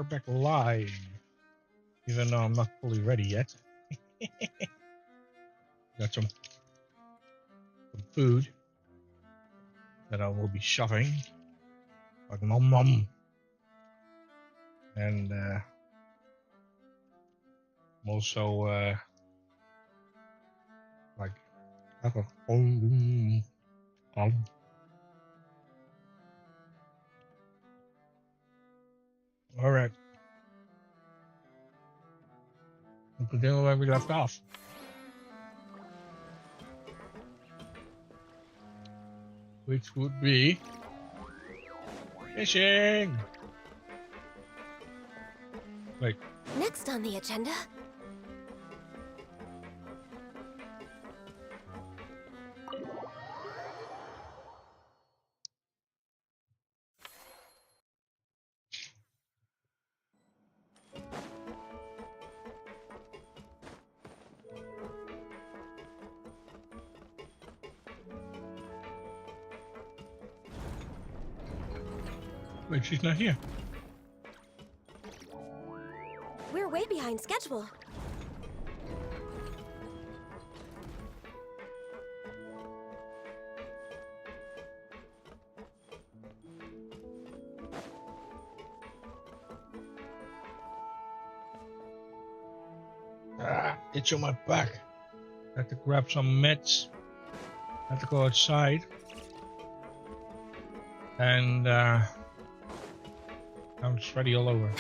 back live, even though I'm not fully ready yet. Got some food that I will be shoving, like nom nom, and I'm also like all right. We'll continue where we left off. Which would be fishing. Wait. Next on the agenda. Wait, she's not here. We're way behind schedule. Itch on my back. I have to grab some meds. I have to go outside. And I'm sweaty all over.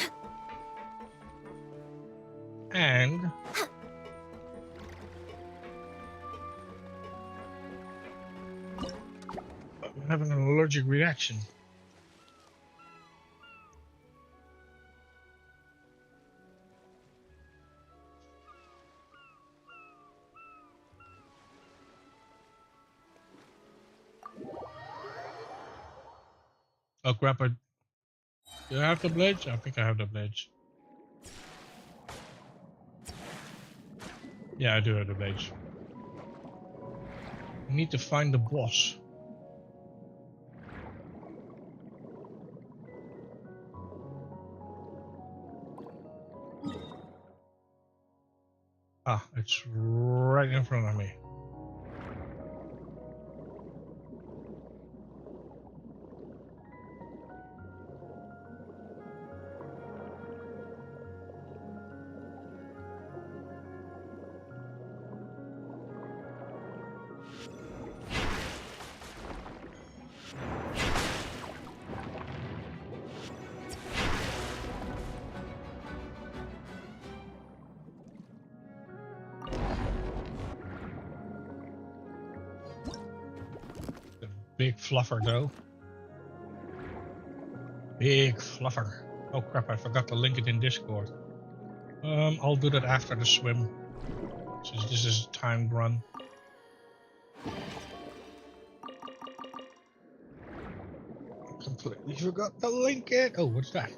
And I'm having an allergic reaction. I'll grab a... Do I have the blades? I think I have the blades. Yeah, I do have the blades. I need to find the boss. Ah, it's right in front of me. Big fluffer though. Big fluffer. Oh crap, I forgot to link it in Discord. I'll do that after the swim, since this is a timed run. Completely forgot to link it. Oh, what's that?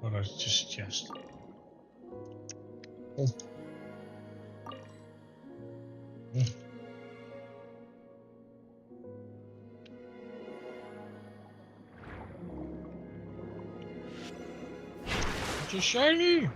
Oh, that's just chest. Oh. It's a shiny.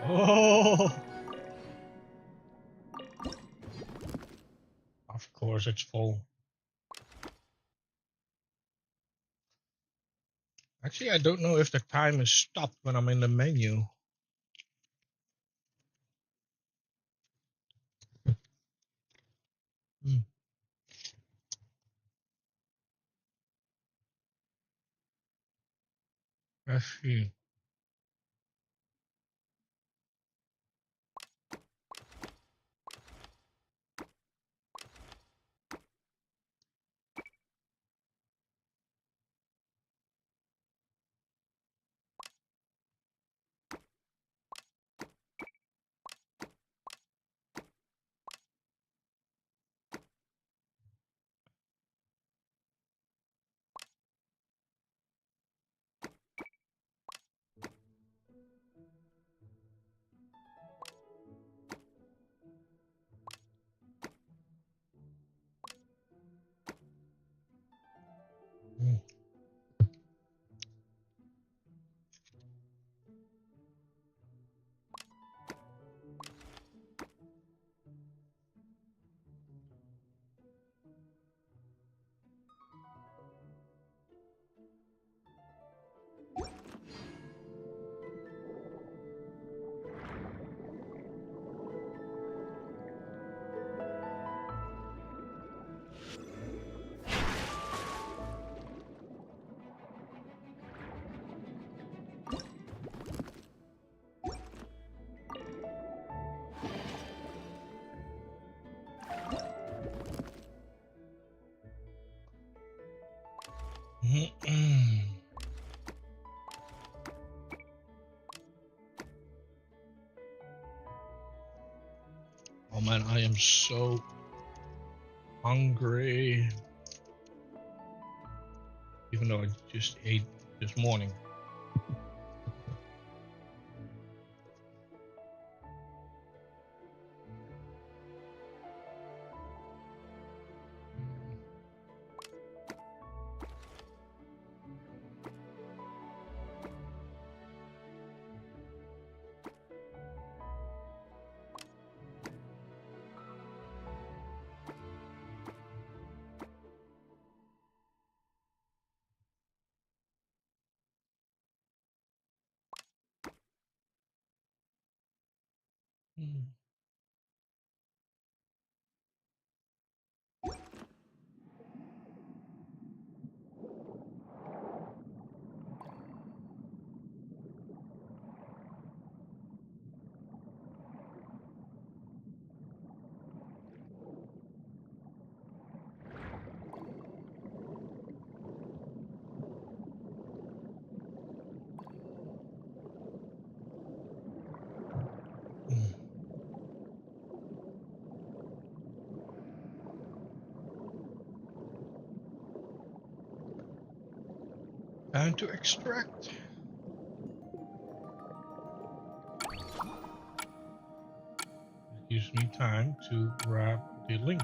Oh! Of course it's full. Actually, I don't know if the time is stopped when I'm in the menu. Let's see. Oh man, I am so hungry. Even though I just ate this morning. Time to extract. It gives me time to grab the link.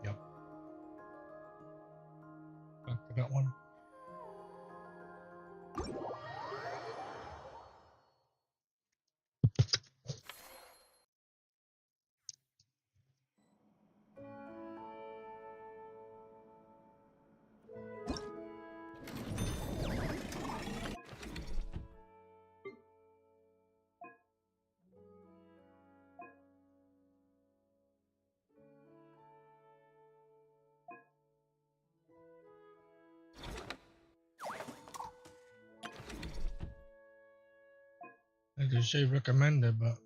Yep. Back to that one. They say recommended, but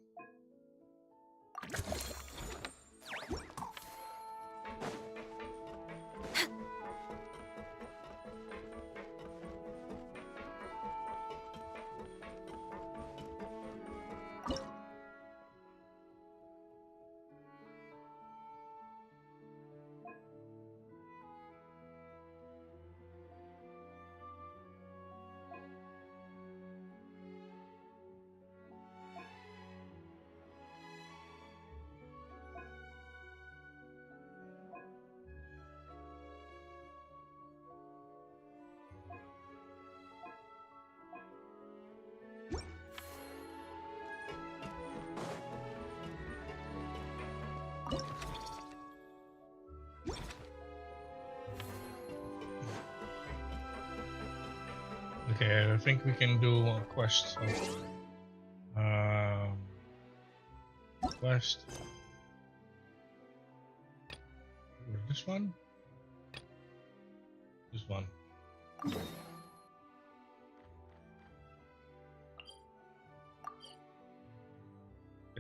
okay, I think we can do a quest. Quest. This one? This one.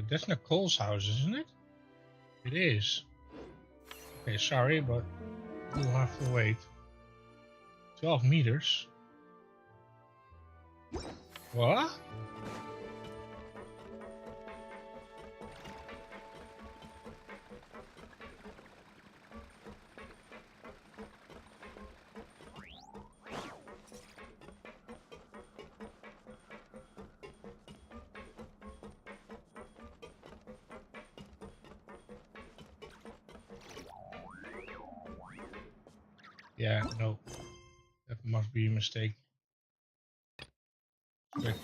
That's Nicole's house, isn't it? It is. Okay, sorry, but we'll have to wait. 12 meters? What? Yeah, no. That must be a mistake. Switch.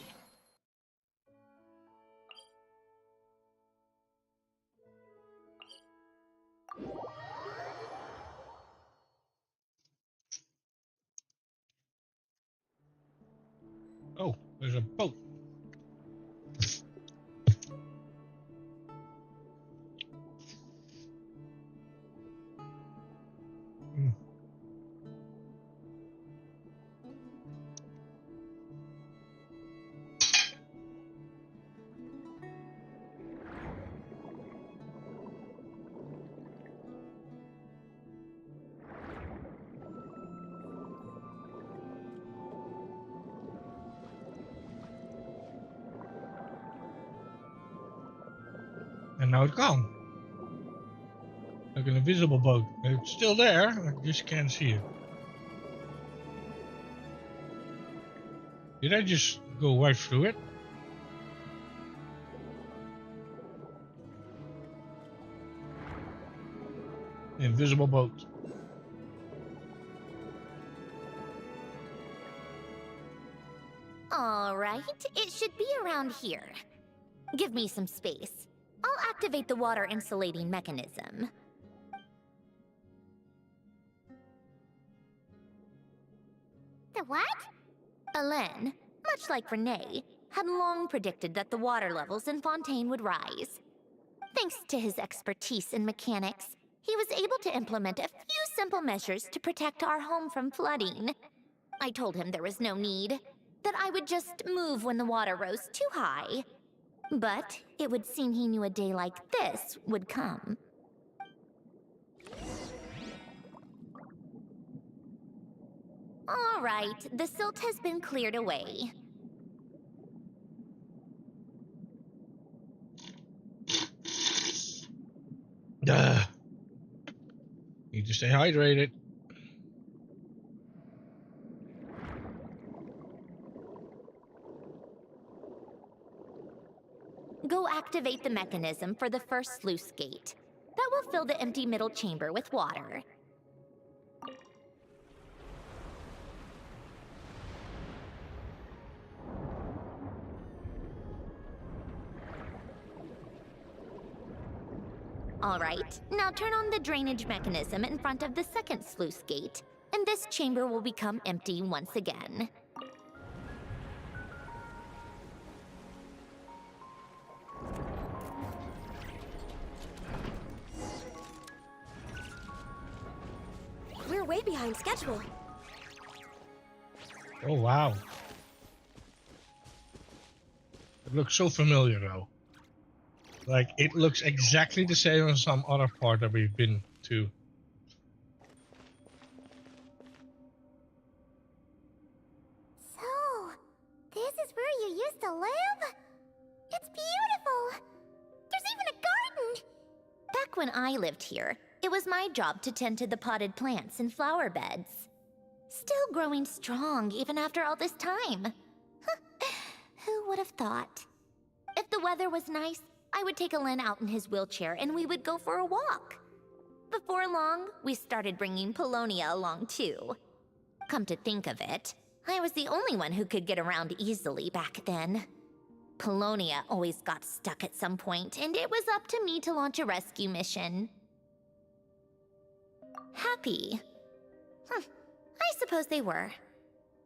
There's a boat. Hmm. And now it's gone. Like an invisible boat. It's still there, I just can't see it. Did I just go right through it? Invisible boat. All right, it should be around here. Give me some space. I'll activate the water insulating mechanism. The what? Alain, much like Renee, had long predicted that the water levels in Fontaine would rise. Thanks to his expertise in mechanics, he was able to implement a few simple measures to protect our home from flooding. I told him there was no need, that I would just move when the water rose too high. But it would seem he knew a day like this would come. All right, the silt has been cleared away. Need to stay hydrated. Go activate the mechanism for the first sluice gate. That will fill the empty middle chamber with water. All right, now turn on the drainage mechanism in front of the second sluice gate, and this chamber will become empty once again. We're way behind schedule. Oh wow. It looks so familiar though. Like it looks exactly the same as some other part that we've been to. So, this is where you used to live? It's beautiful! There's even a garden! Back when I lived here, it was my job to tend to the potted plants and flower beds. Still growing strong even after all this time. Who would have thought? If the weather was nice, I would take Alain out in his wheelchair and we would go for a walk. Before long, we started bringing Polonia along too. Come to think of it, I was the only one who could get around easily back then. Polonia always got stuck at some point, and it was up to me to launch a rescue mission. Happy. I suppose they were.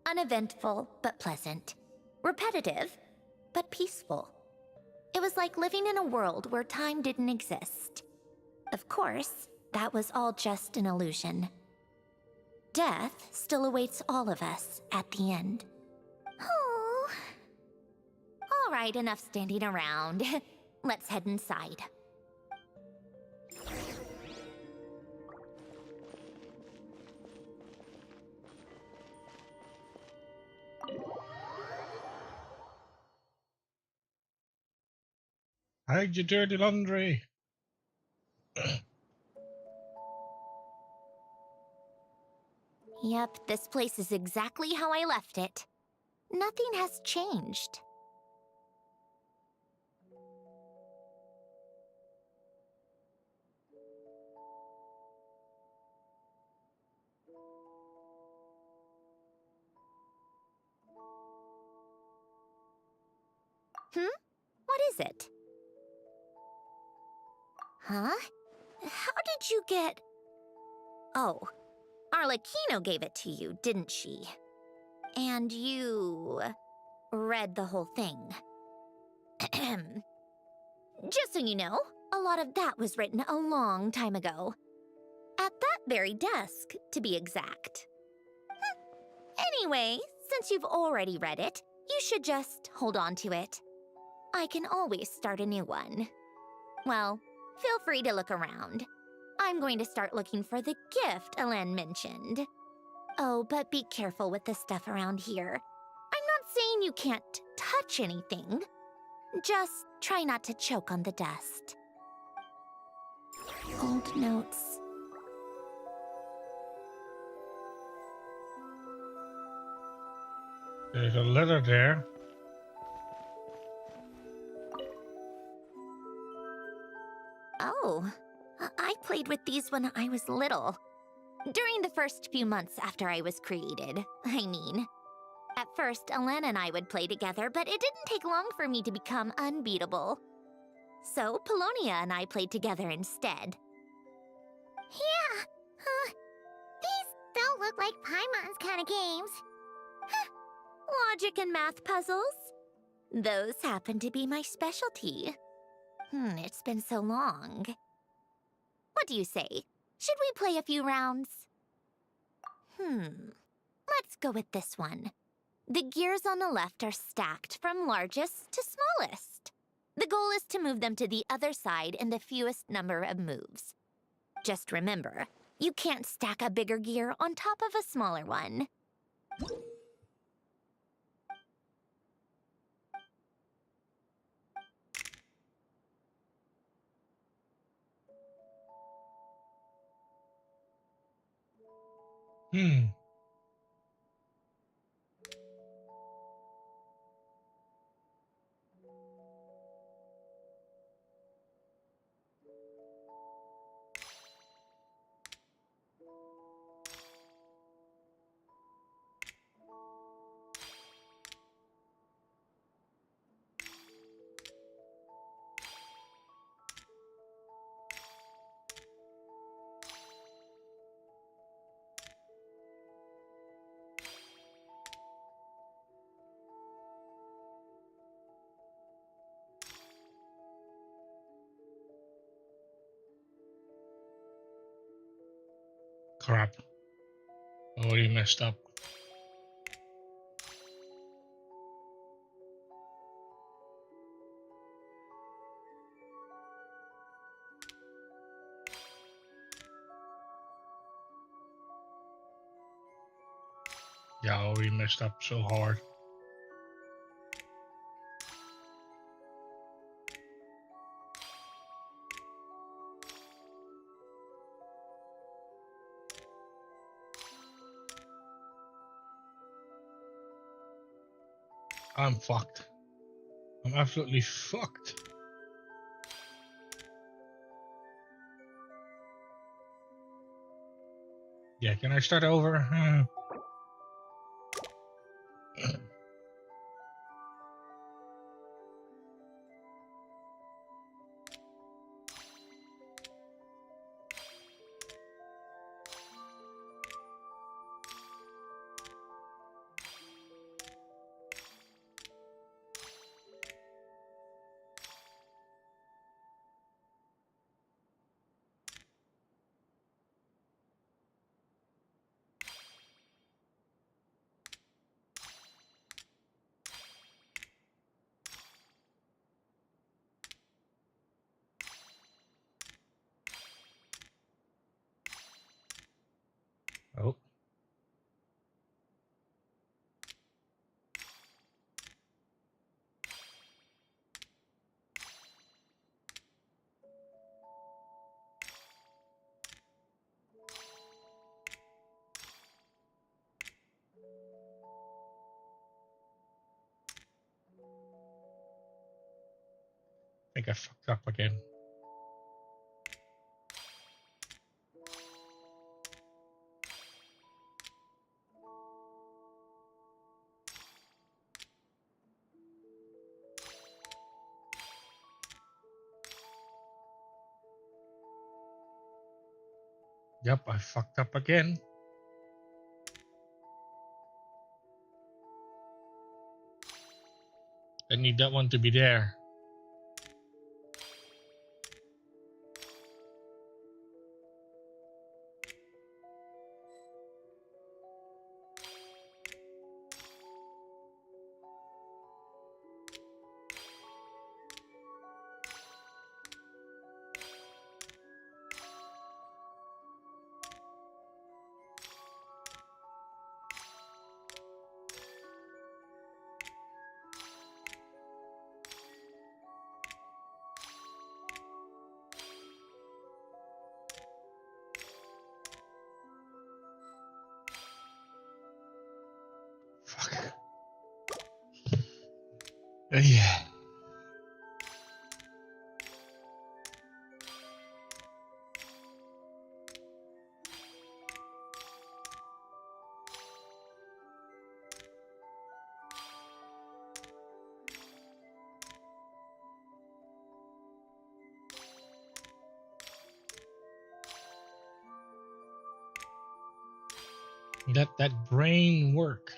Uneventful, but pleasant. Repetitive, but peaceful. It was like living in a world where time didn't exist. Of course, that was all just an illusion. Death still awaits all of us at the end. Oh. All right, enough standing around. Let's head inside. Hide your dirty laundry. Yep, this place is exactly how I left it. Nothing has changed. What is it? Huh? How did you get... Oh, Arlecchino gave it to you, didn't she? And you... read the whole thing. Just so you know, a lot of that was written a long time ago. At that very desk, to be exact. Anyway, since you've already read it, you should just hold on to it. I can always start a new one. Well, feel free to look around. I'm going to start looking for the gift Elen mentioned. Oh, but be careful with the stuff around here. I'm not saying you can't touch anything. Just try not to choke on the dust. Old notes. There's a letter there. Oh, I played with these when I was little. During the first few months after I was created, I mean. At first, Elen and I would play together, but it didn't take long for me to become unbeatable. So, Polonia and I played together instead. Yeah, these don't look like Paimon's kind of games. Logic and math puzzles? Those happen to be my specialty. It's been so long. What do you say? Should we play a few rounds? Let's go with this one. The gears on the left are stacked from largest to smallest. The goal is to move them to the other side in the fewest number of moves. Just remember, you can't stack a bigger gear on top of a smaller one. Crap. Already messed up. Yeah, I already messed up so hard. I'm fucked. I'm absolutely fucked. Yeah, can I start over? Oh. I think I fucked up again. Yep, I fucked up again. I need that one to be there. Fuck. Yeah. Let that brain work.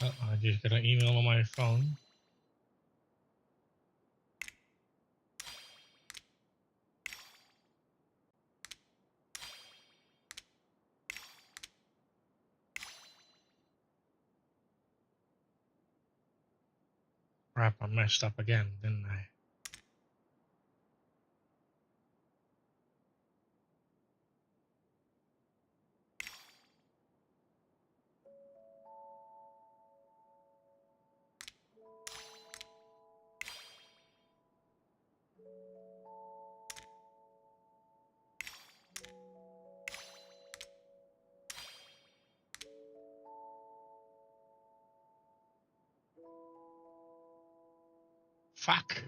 I just got an email on my phone. Crap, I messed up again, didn't I? Fuck.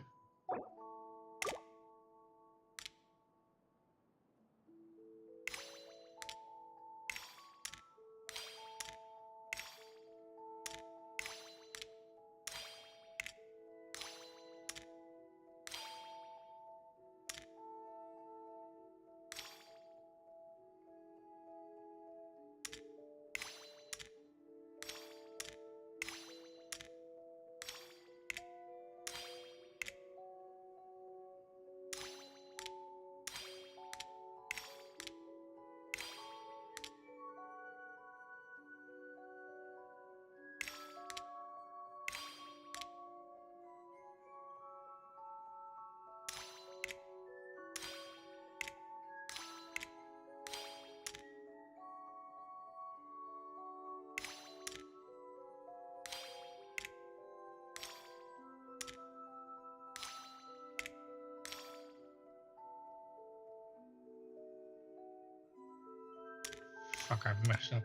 Fuck, I've messed up.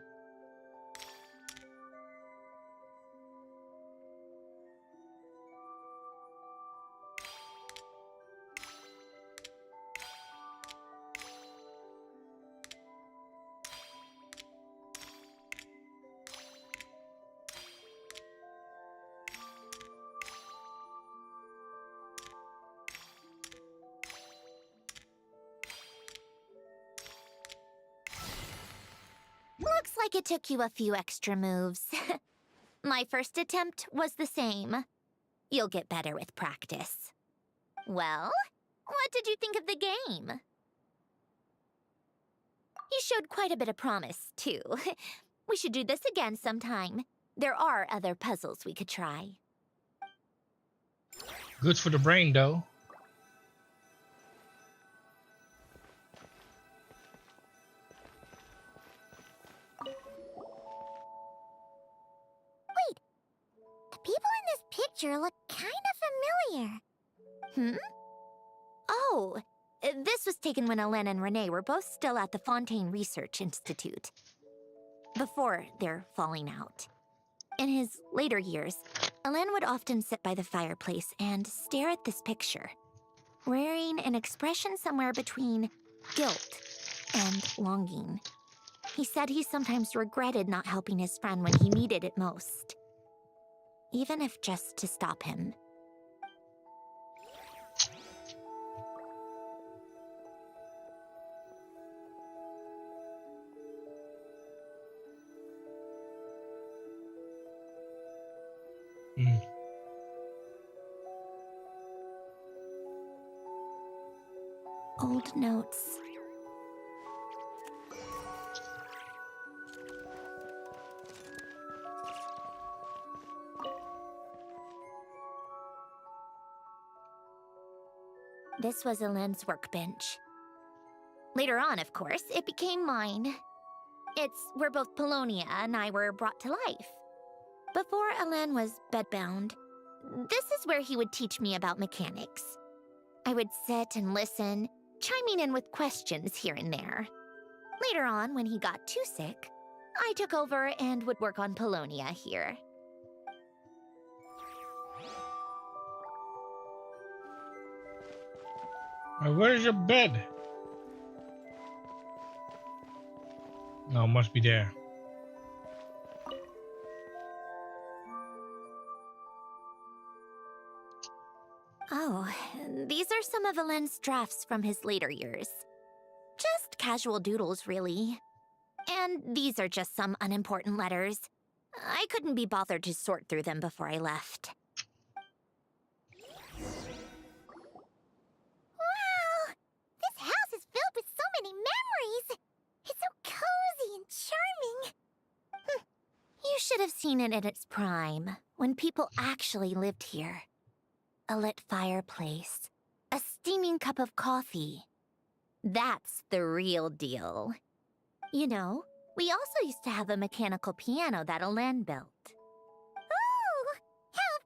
Looks like it took you a few extra moves. My first attempt was the same. You'll get better with practice. Well, what did you think of the game? You showed quite a bit of promise, too. We should do this again sometime. There are other puzzles we could try. Good for the brain, though. The people in this picture look kind of familiar. Hmm? Oh, this was taken when Alain and Renee were both still at the Fontaine Research Institute. Before their falling out. In his later years, Alain would often sit by the fireplace and stare at this picture, wearing an expression somewhere between guilt and longing. He said he sometimes regretted not helping his friend when he needed it most, even if just to stop him. Old notes. This was Elend's workbench. Later on, of course, it became mine. It's where both Polonia and I were brought to life. Before Elend was bedbound, this is where he would teach me about mechanics. I would sit and listen, chiming in with questions here and there. Later on, when he got too sick, I took over and would work on Polonia here. Where's your bed? No, it must be there. Oh, these are some of Elend's drafts from his later years. Just casual doodles, really. And these are just some unimportant letters. I couldn't be bothered to sort through them before I left. Wow! This house is filled with so many memories! It's so cozy and charming! You should have seen it in its prime, when people actually lived here. A lit fireplace, a steaming cup of coffee. That's the real deal. You know, we also used to have a mechanical piano that Elend built. Oh! How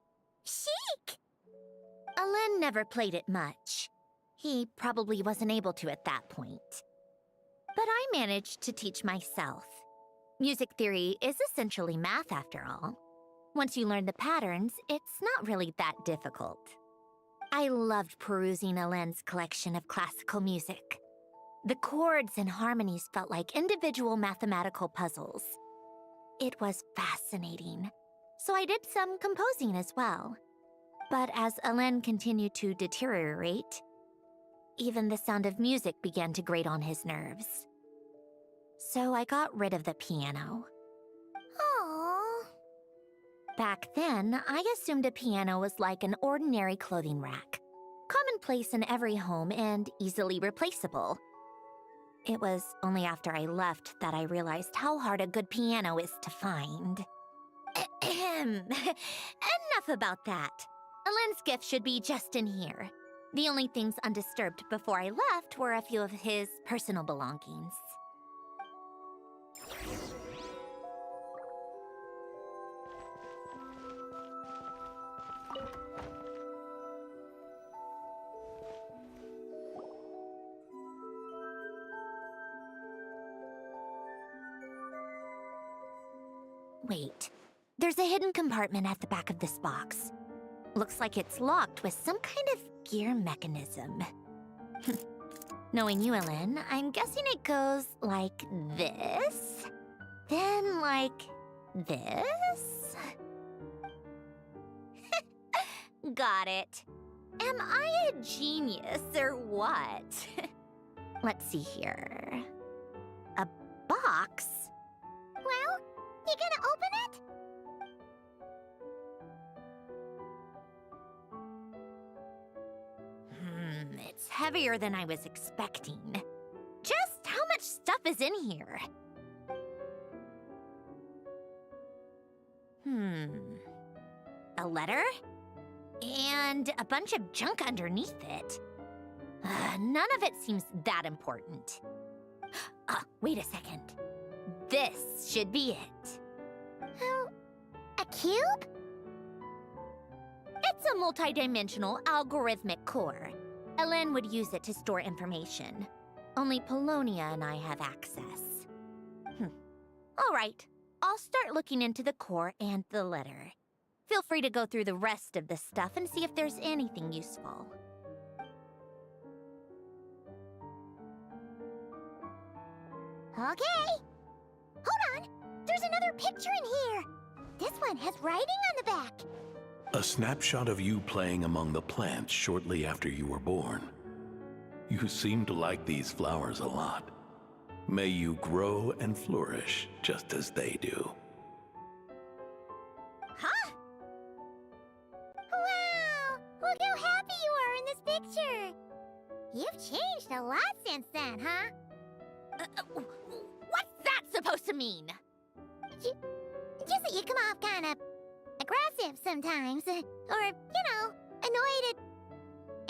chic! Elend never played it much. He probably wasn't able to at that point. But I managed to teach myself. Music theory is essentially math after all. Once you learn the patterns, it's not really that difficult. I loved perusing Elend's collection of classical music. The chords and harmonies felt like individual mathematical puzzles. It was fascinating, so I did some composing as well. But as Elend continued to deteriorate, even the sound of music began to grate on his nerves. So I got rid of the piano. Aww. Back then, I assumed a piano was like an ordinary clothing rack, commonplace in every home and easily replaceable. It was only after I left that I realized how hard a good piano is to find. Enough about that. Elend's gift should be just in here. The only things undisturbed before I left were a few of his personal belongings. Wait, there's a hidden compartment at the back of this box. Looks like it's locked with some kind of gear mechanism. Knowing you, Elend, I'm guessing it goes like this, then like this. Got it. Am I a genius or what? Let's see here. A box? Well, you gonna open it? It's heavier than I was expecting. Just how much stuff is in here? A letter? And a bunch of junk underneath it. None of it seems that important. Wait a second. This should be it. A cube? It's a multidimensional algorithmic core. Elend would use it to store information. Only Polonia and I have access. All right, I'll start looking into the core and the letter. Feel free to go through the rest of the stuff and see if there's anything useful. Okay. Hold on. There's another picture in here. This one has writing on the back. A snapshot of you playing among the plants shortly after you were born. You seem to like these flowers a lot. May you grow and flourish just as they do. Huh? Wow! Look how happy you are in this picture. You've changed a lot since then, huh? What's that supposed to mean? Just that you come off kind of aggressive sometimes. Or, annoyed at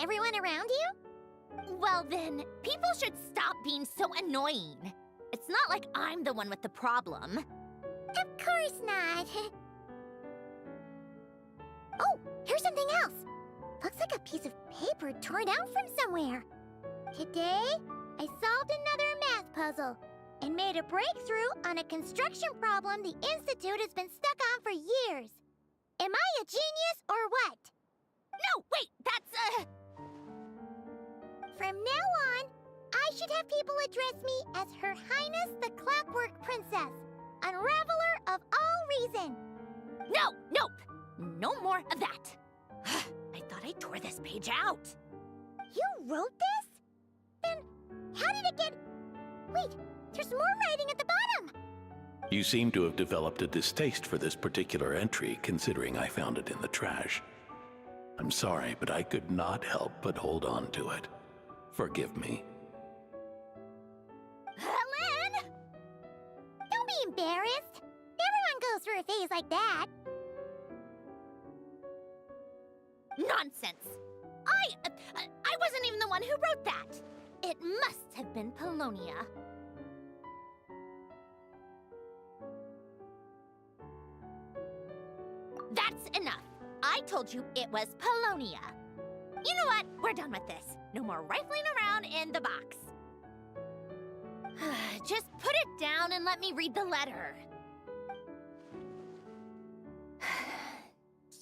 everyone around you? Well then, people should stop being so annoying. It's not like I'm the one with the problem. Of course not. Oh, here's something else. Looks like a piece of paper torn out from somewhere. Today, I solved another math puzzle and made a breakthrough on a construction problem the Institute has been stuck on for years. Am I a genius or what? No, wait, that's From now on, I should have people address me as Her Highness the Clockwork Princess, Unraveler of all reason. Nope. No more of that. I thought I tore this page out. You wrote this? Then how did it get... Wait, there's more writing at the bottom. You seem to have developed a distaste for this particular entry, considering I found it in the trash. I'm sorry, but I could not help but hold on to it. Forgive me. Helen! Don't be embarrassed. Everyone goes through a phase like that. Nonsense! I wasn't even the one who wrote that. It must have been Polonia. That's enough. I told you it was Polonia. You know what? We're done with this. No more rifling around in the box. Just put it down and let me read the letter.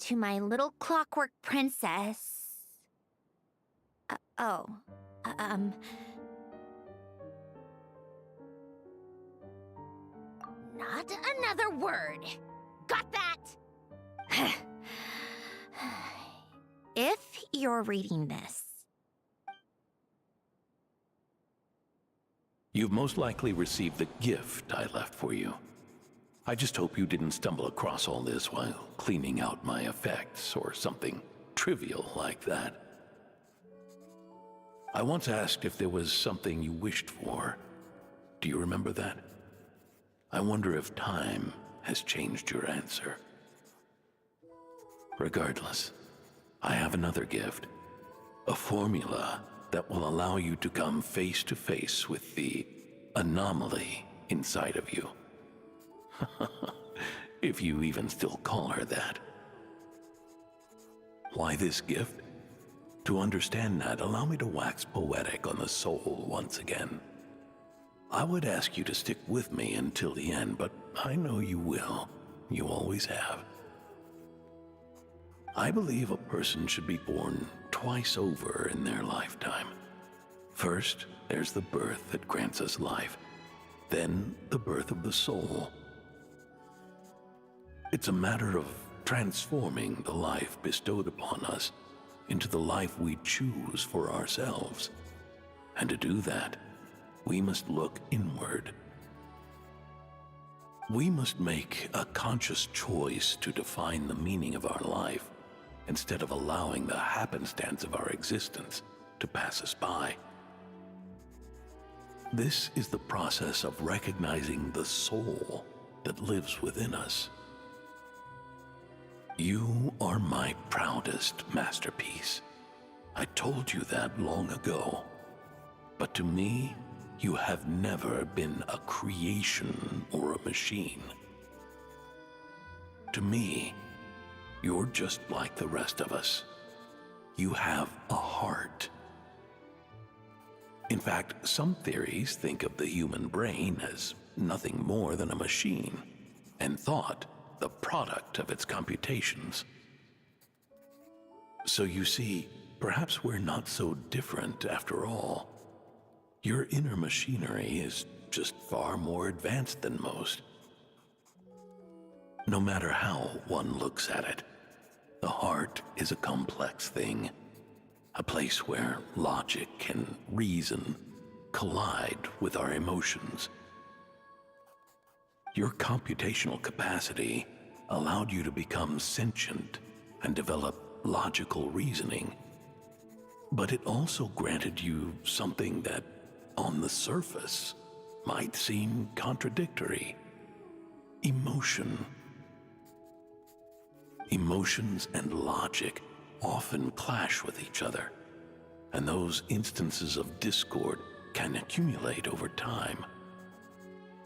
To my little clockwork princess. Not another word. Got that? If you're reading this. You've most likely received the gift I left for you. I just hope you didn't stumble across all this while cleaning out my effects or something trivial like that. I once asked if there was something you wished for. Do you remember that? I wonder if time has changed your answer. Regardless, I have another gift. A formula that will allow you to come face to face with the anomaly inside of you. If you even still call her that. Why this gift? To understand that, allow me to wax poetic on the soul once again. I would ask you to stick with me until the end, but I know you will. You always have. I believe a person should be born twice over in their lifetime. First, there's the birth that grants us life. Then, the birth of the soul. It's a matter of transforming the life bestowed upon us into the life we choose for ourselves. And to do that, we must look inward. We must make a conscious choice to define the meaning of our life instead of allowing the happenstance of our existence to pass us by. This is the process of recognizing the soul that lives within us. You are my proudest masterpiece. I told you that long ago. But to me, you have never been a creation or a machine. To me, you're just like the rest of us. You have a heart. In fact, some theories think of the human brain as nothing more than a machine, and thought the product of its computations. So you see, perhaps we're not so different after all. Your inner machinery is just far more advanced than most. No matter how one looks at it, the heart is a complex thing, a place where logic and reason collide with our emotions. Your computational capacity allowed you to become sentient and develop logical reasoning. But it also granted you something that, on the surface, might seem contradictory. Emotion. Emotions and logic often clash with each other, and those instances of discord can accumulate over time.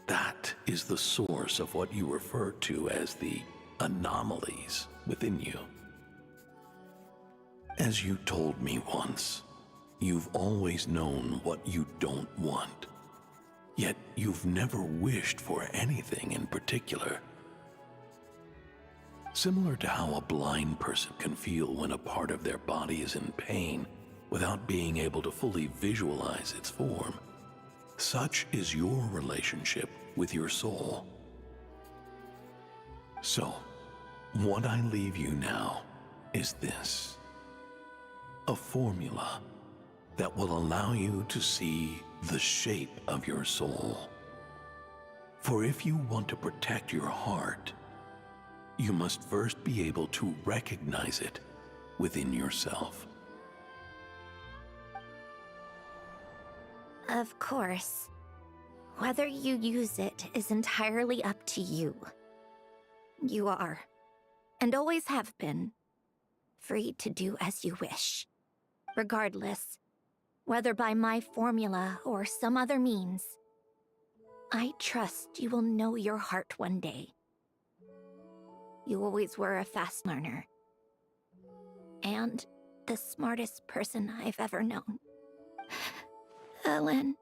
That is the source of what you refer to as the anomalies within you. As you told me once, you've always known what you don't want, yet you've never wished for anything in particular. Similar to how a blind person can feel when a part of their body is in pain without being able to fully visualize its form, such is your relationship with your soul. So, what I leave you now is this: a formula that will allow you to see the shape of your soul. For if you want to protect your heart, you must first be able to recognize it within yourself. Of course. Whether you use it is entirely up to you. You are, and always have been, free to do as you wish. Regardless, whether by my formula or some other means, I trust you will know your heart one day. You always were a fast learner, and the smartest person I've ever known. Ellen.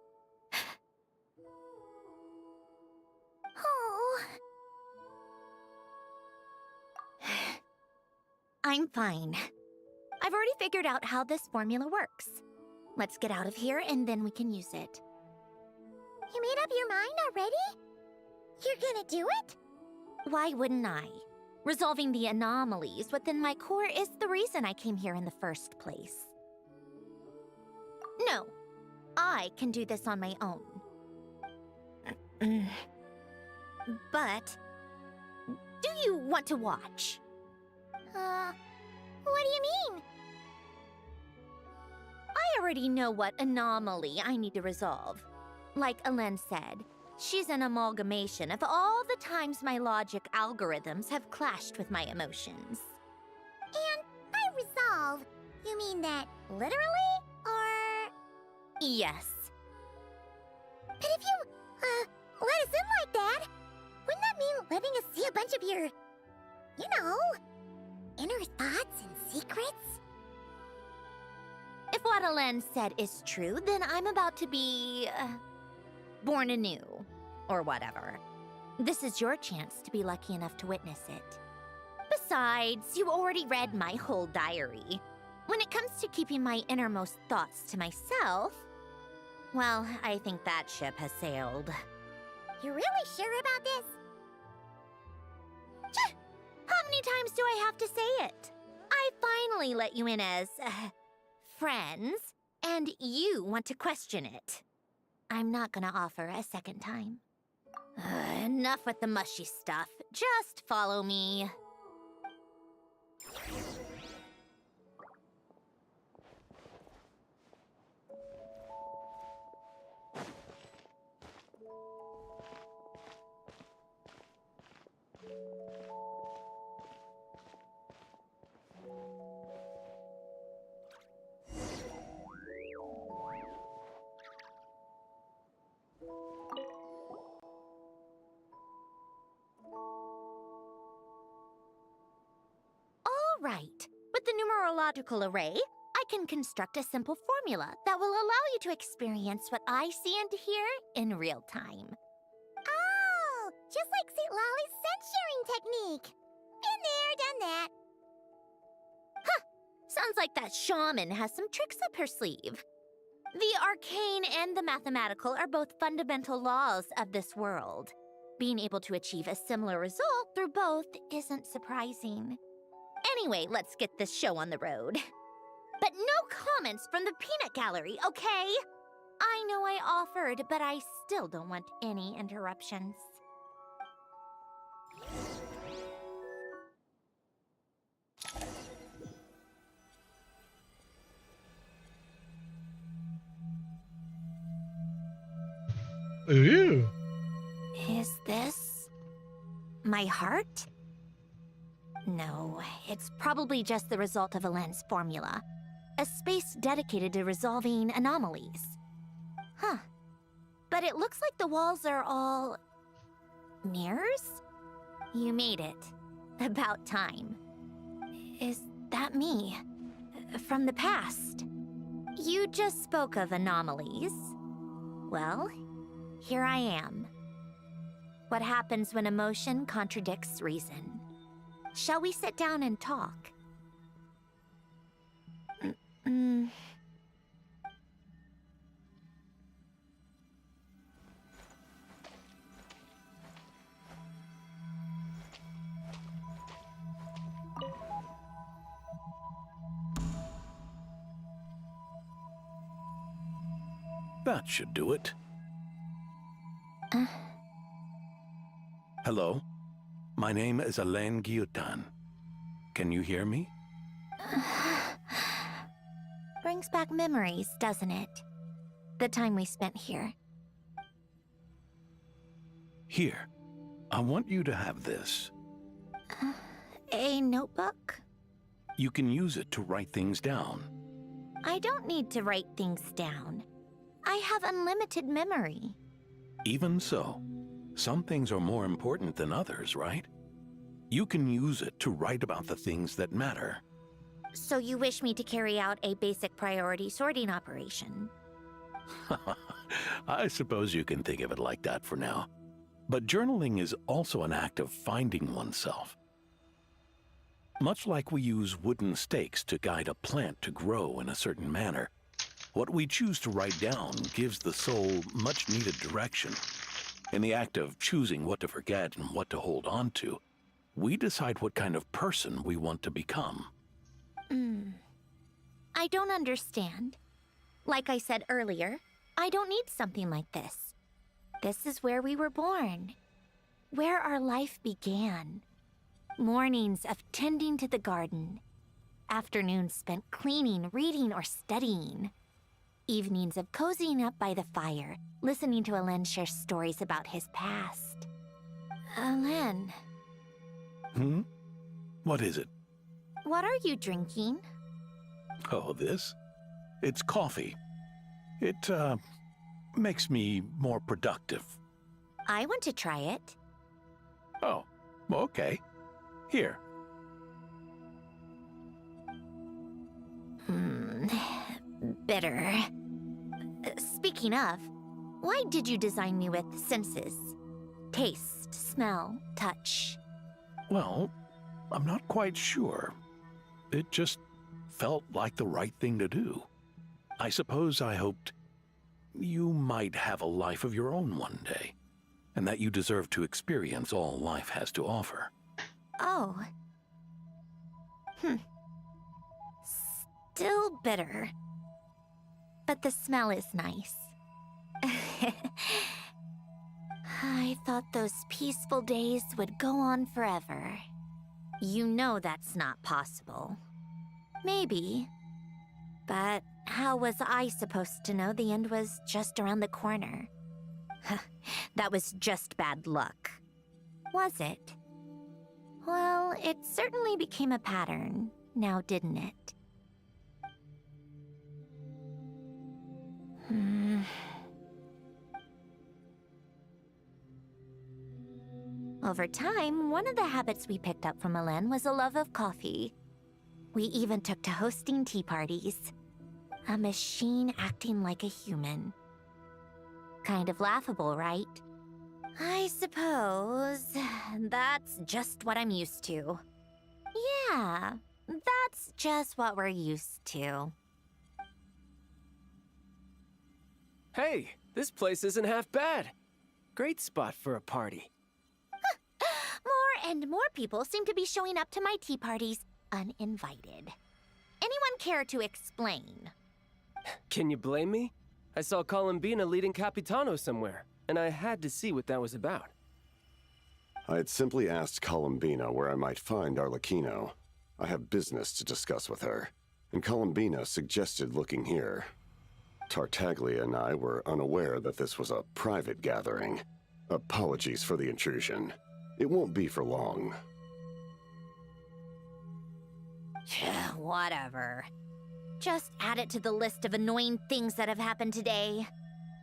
Oh. I'm fine. I've already figured out how this formula works. Let's get out of here and then we can use it. You made up your mind already? You're gonna do it? Why wouldn't I? Resolving the anomalies within my core is the reason I came here in the first place. No, I can do this on my own. But, do you want to watch? What do you mean? I already know what anomaly I need to resolve. Like Alen said, she's an amalgamation of all the times my logic algorithms have clashed with my emotions. And by resolve, you mean that literally, or...? Yes. But if you, let us in like that, wouldn't that mean letting us see a bunch of your, you know, inner thoughts and secrets? If what Alen said is true, then I'm about to be... born anew. Or whatever. This is your chance to be lucky enough to witness it. Besides, you already read my whole diary. When it comes to keeping my innermost thoughts to myself, well, I think that ship has sailed. You're really sure about this? How many times do I have to say it? I finally let you in as, friends, and you want to question it. I'm not gonna offer a second time. Enough with the mushy stuff. Just follow me. Right. With the numerological array, I can construct a simple formula that will allow you to experience what I see and hear in real time. Oh, just like St. Lolly's scent-sharing technique. Been there, done that. Huh! Sounds like that shaman has some tricks up her sleeve. The arcane and the mathematical are both fundamental laws of this world. Being able to achieve a similar result through both isn't surprising. Anyway, let's get this show on the road. But no comments from the peanut gallery, okay? I know I offered, but I still don't want any interruptions. Ooh. Is this my heart? No, it's probably just the result of a lens formula. A space dedicated to resolving anomalies. Huh. But it looks like the walls are all... mirrors? You made it. About time. Is that me? From the past? You just spoke of anomalies. Well, here I am. What happens when emotion contradicts reason? Shall we sit down and talk? That should do it. Hello? My name is Alain Guillotin. Can you hear me? Brings back memories, doesn't it? The time we spent here. Here. I want you to have this. A notebook? You can use it to write things down. I don't need to write things down. I have unlimited memory. Even so, some things are more important than others, right? You can use it to write about the things that matter. So you wish me to carry out a basic priority sorting operation? I suppose you can think of it like that for now. But journaling is also an act of finding oneself. Much like we use wooden stakes to guide a plant to grow in a certain manner, what we choose to write down gives the soul much-needed direction. In the act of choosing what to forget and what to hold on to, we decide what kind of person we want to become. I don't understand. Like I said earlier, I don't need something like this. This is where we were born. Where our life began. Mornings of tending to the garden. Afternoons spent cleaning, reading, or studying. Evenings of cozying up by the fire, listening to Alain share stories about his past. Alain. What is it? What are you drinking? Oh, this? It's coffee. It, makes me more productive. I want to try it. Oh, okay. Here. Bitter. Speaking of, why did you design me with senses? Taste, smell, touch. Well, I'm not quite sure. It just felt like the right thing to do. I suppose I hoped you might have a life of your own one day, and that you deserve to experience all life has to offer. Oh. Still bitter. But the smell is nice. I thought those peaceful days would go on forever. You know that's not possible. Maybe. But how was I supposed to know the end was just around the corner? That was just bad luck. Was it? Well, it certainly became a pattern, now didn't it? Over time, one of the habits we picked up from Alain was a love of coffee. We even took to hosting tea parties. A machine acting like a human. Kind of laughable, right? I suppose that's just what I'm used to. Yeah, that's just what we're used to. Hey, this place isn't half bad. Great spot for a party. More and more people seem to be showing up to my tea parties uninvited. Anyone care to explain? Can you blame me? I saw Columbina leading Capitano somewhere, and I had to see what that was about. I had simply asked Columbina where I might find Arlecchino. I have business to discuss with her, and Columbina suggested looking here. Tartaglia and I were unaware that this was a private gathering. Apologies for the intrusion. It won't be for long. Whatever. Just add it to the list of annoying things that have happened today.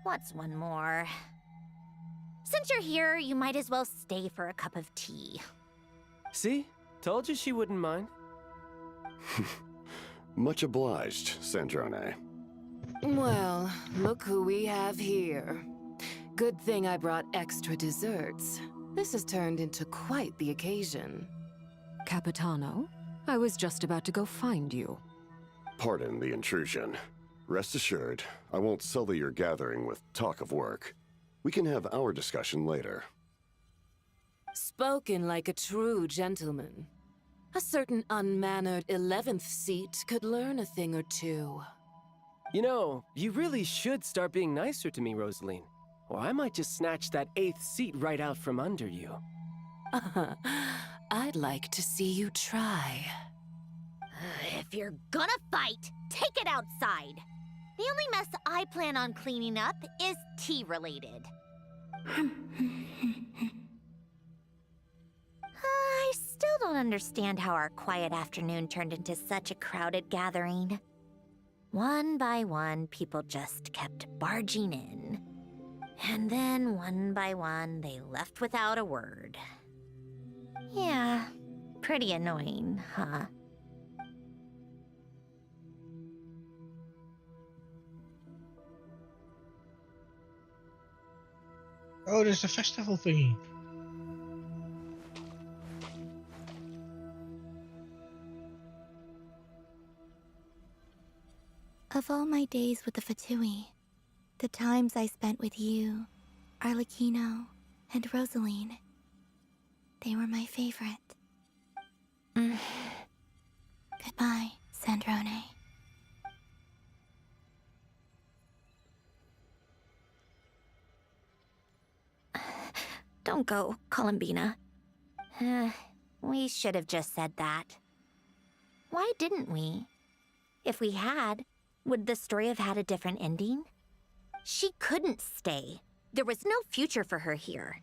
What's one more? Since you're here, you might as well stay for a cup of tea. See? Told you she wouldn't mind. Much obliged, Sandrone. Well, look who we have here. Good thing I brought extra desserts. This has turned into quite the occasion. Capitano, I was just about to go find you. Pardon the intrusion. Rest assured, I won't sully your gathering with talk of work. We can have our discussion later. Spoken like a true gentleman. A certain unmannered 11th seat could learn a thing or two. You know, you really should start being nicer to me, Rosaline. Or I might just snatch that 8th seat right out from under you. I'd like to see you try. If you're gonna fight, take it outside. The only mess I plan on cleaning up is tea-related. I still don't understand how our quiet afternoon turned into such a crowded gathering. One by one, people just kept barging in. And then, one by one, they left without a word. Yeah, pretty annoying, huh? Oh, there's a festival thingy. Of all my days with the Fatui, the times I spent with you, Arlecchino, and Rosaline, they were my favorite. Goodbye, Sandrone. Don't go, Columbina. We should have just said that. Why didn't we? If we had, would the story have had a different ending? She couldn't stay. There was no future for her here.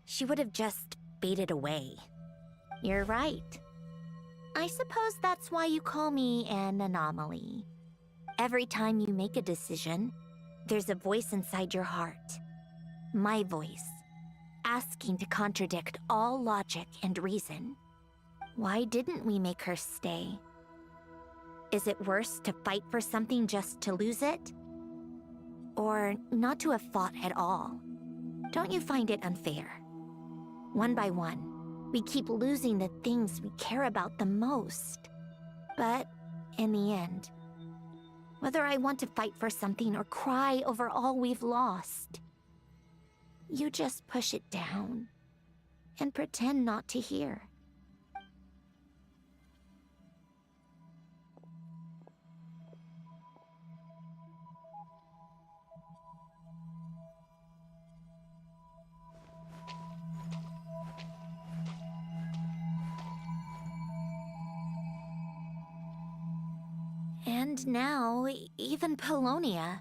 She would have just faded away. You're right. I suppose that's why you call me an anomaly. Every time you make a decision, there's a voice inside your heart. My voice. Asking to contradict all logic and reason. Why didn't we make her stay? Is it worse to fight for something just to lose it? Or not to have fought at all? Don't you find it unfair? One by one, we keep losing the things we care about the most. But in the end, whether I want to fight for something or cry over all we've lost, you just push it down and pretend not to hear. And now, even Polonia,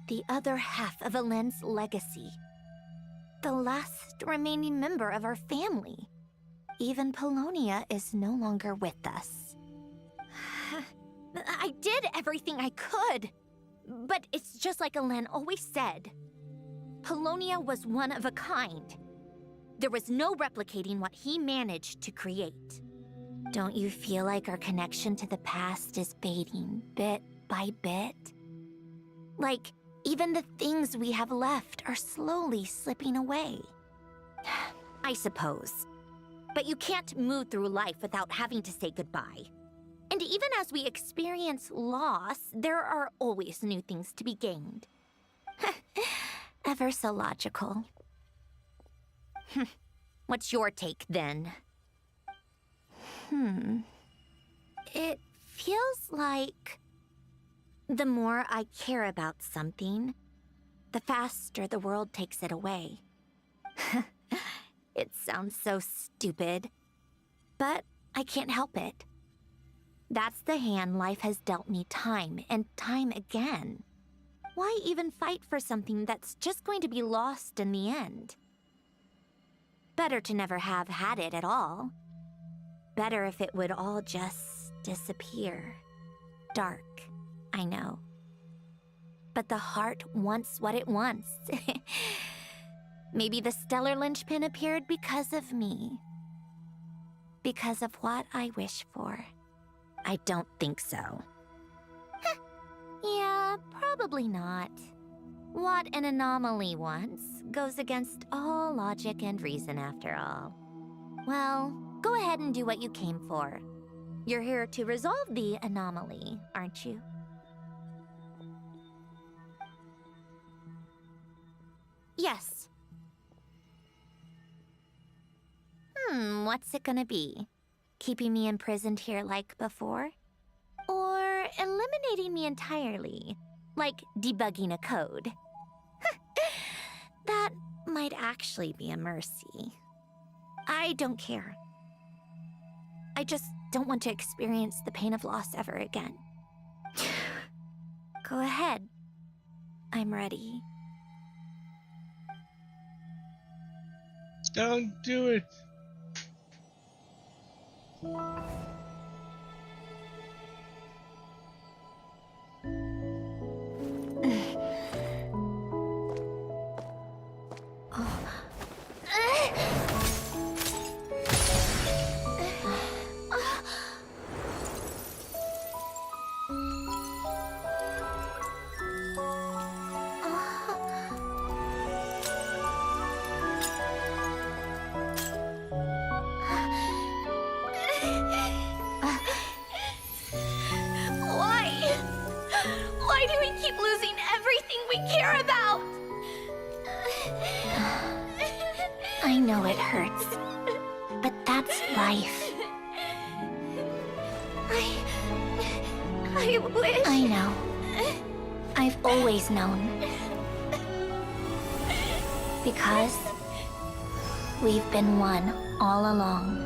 the other half of Elend's legacy, the last remaining member of our family. Even Polonia is no longer with us. I did everything I could, but it's just like Elend always said. Polonia was one of a kind. There was no replicating what he managed to create. Don't you feel like our connection to the past is fading bit by bit? Like, even the things we have left are slowly slipping away. I suppose. But you can't move through life without having to say goodbye. And even as we experience loss, there are always new things to be gained. Ever so logical. What's your take, then? It feels like the more I care about something, the faster the world takes it away. It sounds so stupid, but I can't help it. That's the hand life has dealt me time and time again. Why even fight for something that's just going to be lost in the end? Better to never have had it at all. Better if it would all just disappear. Dark, I know. But the heart wants what it wants. Maybe the stellar linchpin appeared because of me. Because of what I wish for. I don't think so. Yeah, probably not. What an anomaly wants goes against all logic and reason after all. Well, go ahead and do what you came for. You're here to resolve the anomaly, aren't you? Yes. What's it gonna be? Keeping me imprisoned here like before? Or eliminating me entirely, like debugging a code? That might actually be a mercy. I don't care. I just don't want to experience the pain of loss ever again. Go ahead. I'm ready. Don't do it. Why do we keep losing everything we care about? I know it hurts, but that's life. I wish... I know. I've always known. Because we've been one all along.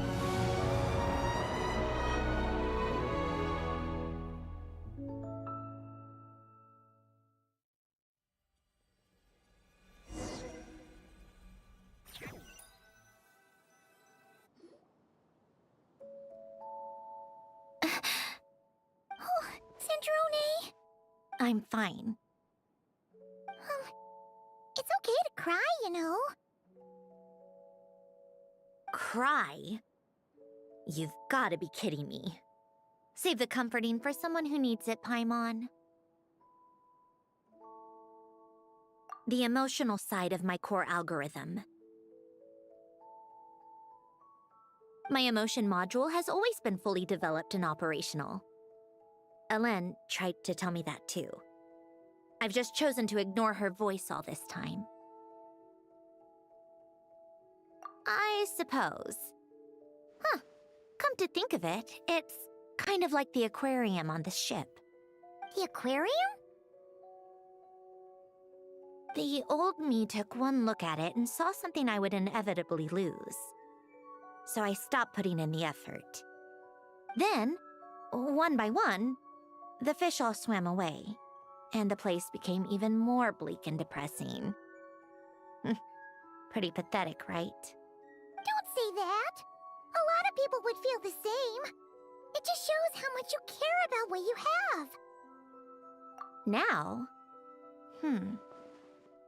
Sandrone! I'm fine. It's okay to cry, you know. Cry? You've gotta be kidding me. Save the comforting for someone who needs it, Paimon. The emotional side of my core algorithm. My emotion module has always been fully developed and operational. Ellen tried to tell me that too. I've just chosen to ignore her voice all this time. I suppose. Come to think of it, it's kind of like the aquarium on the ship. The aquarium? The old me took one look at it and saw something I would inevitably lose. So I stopped putting in the effort. Then, one by one, the fish all swam away, and the place became even more bleak and depressing. Pretty pathetic, right? Don't say that. A lot of people would feel the same. It just shows how much you care about what you have. Now?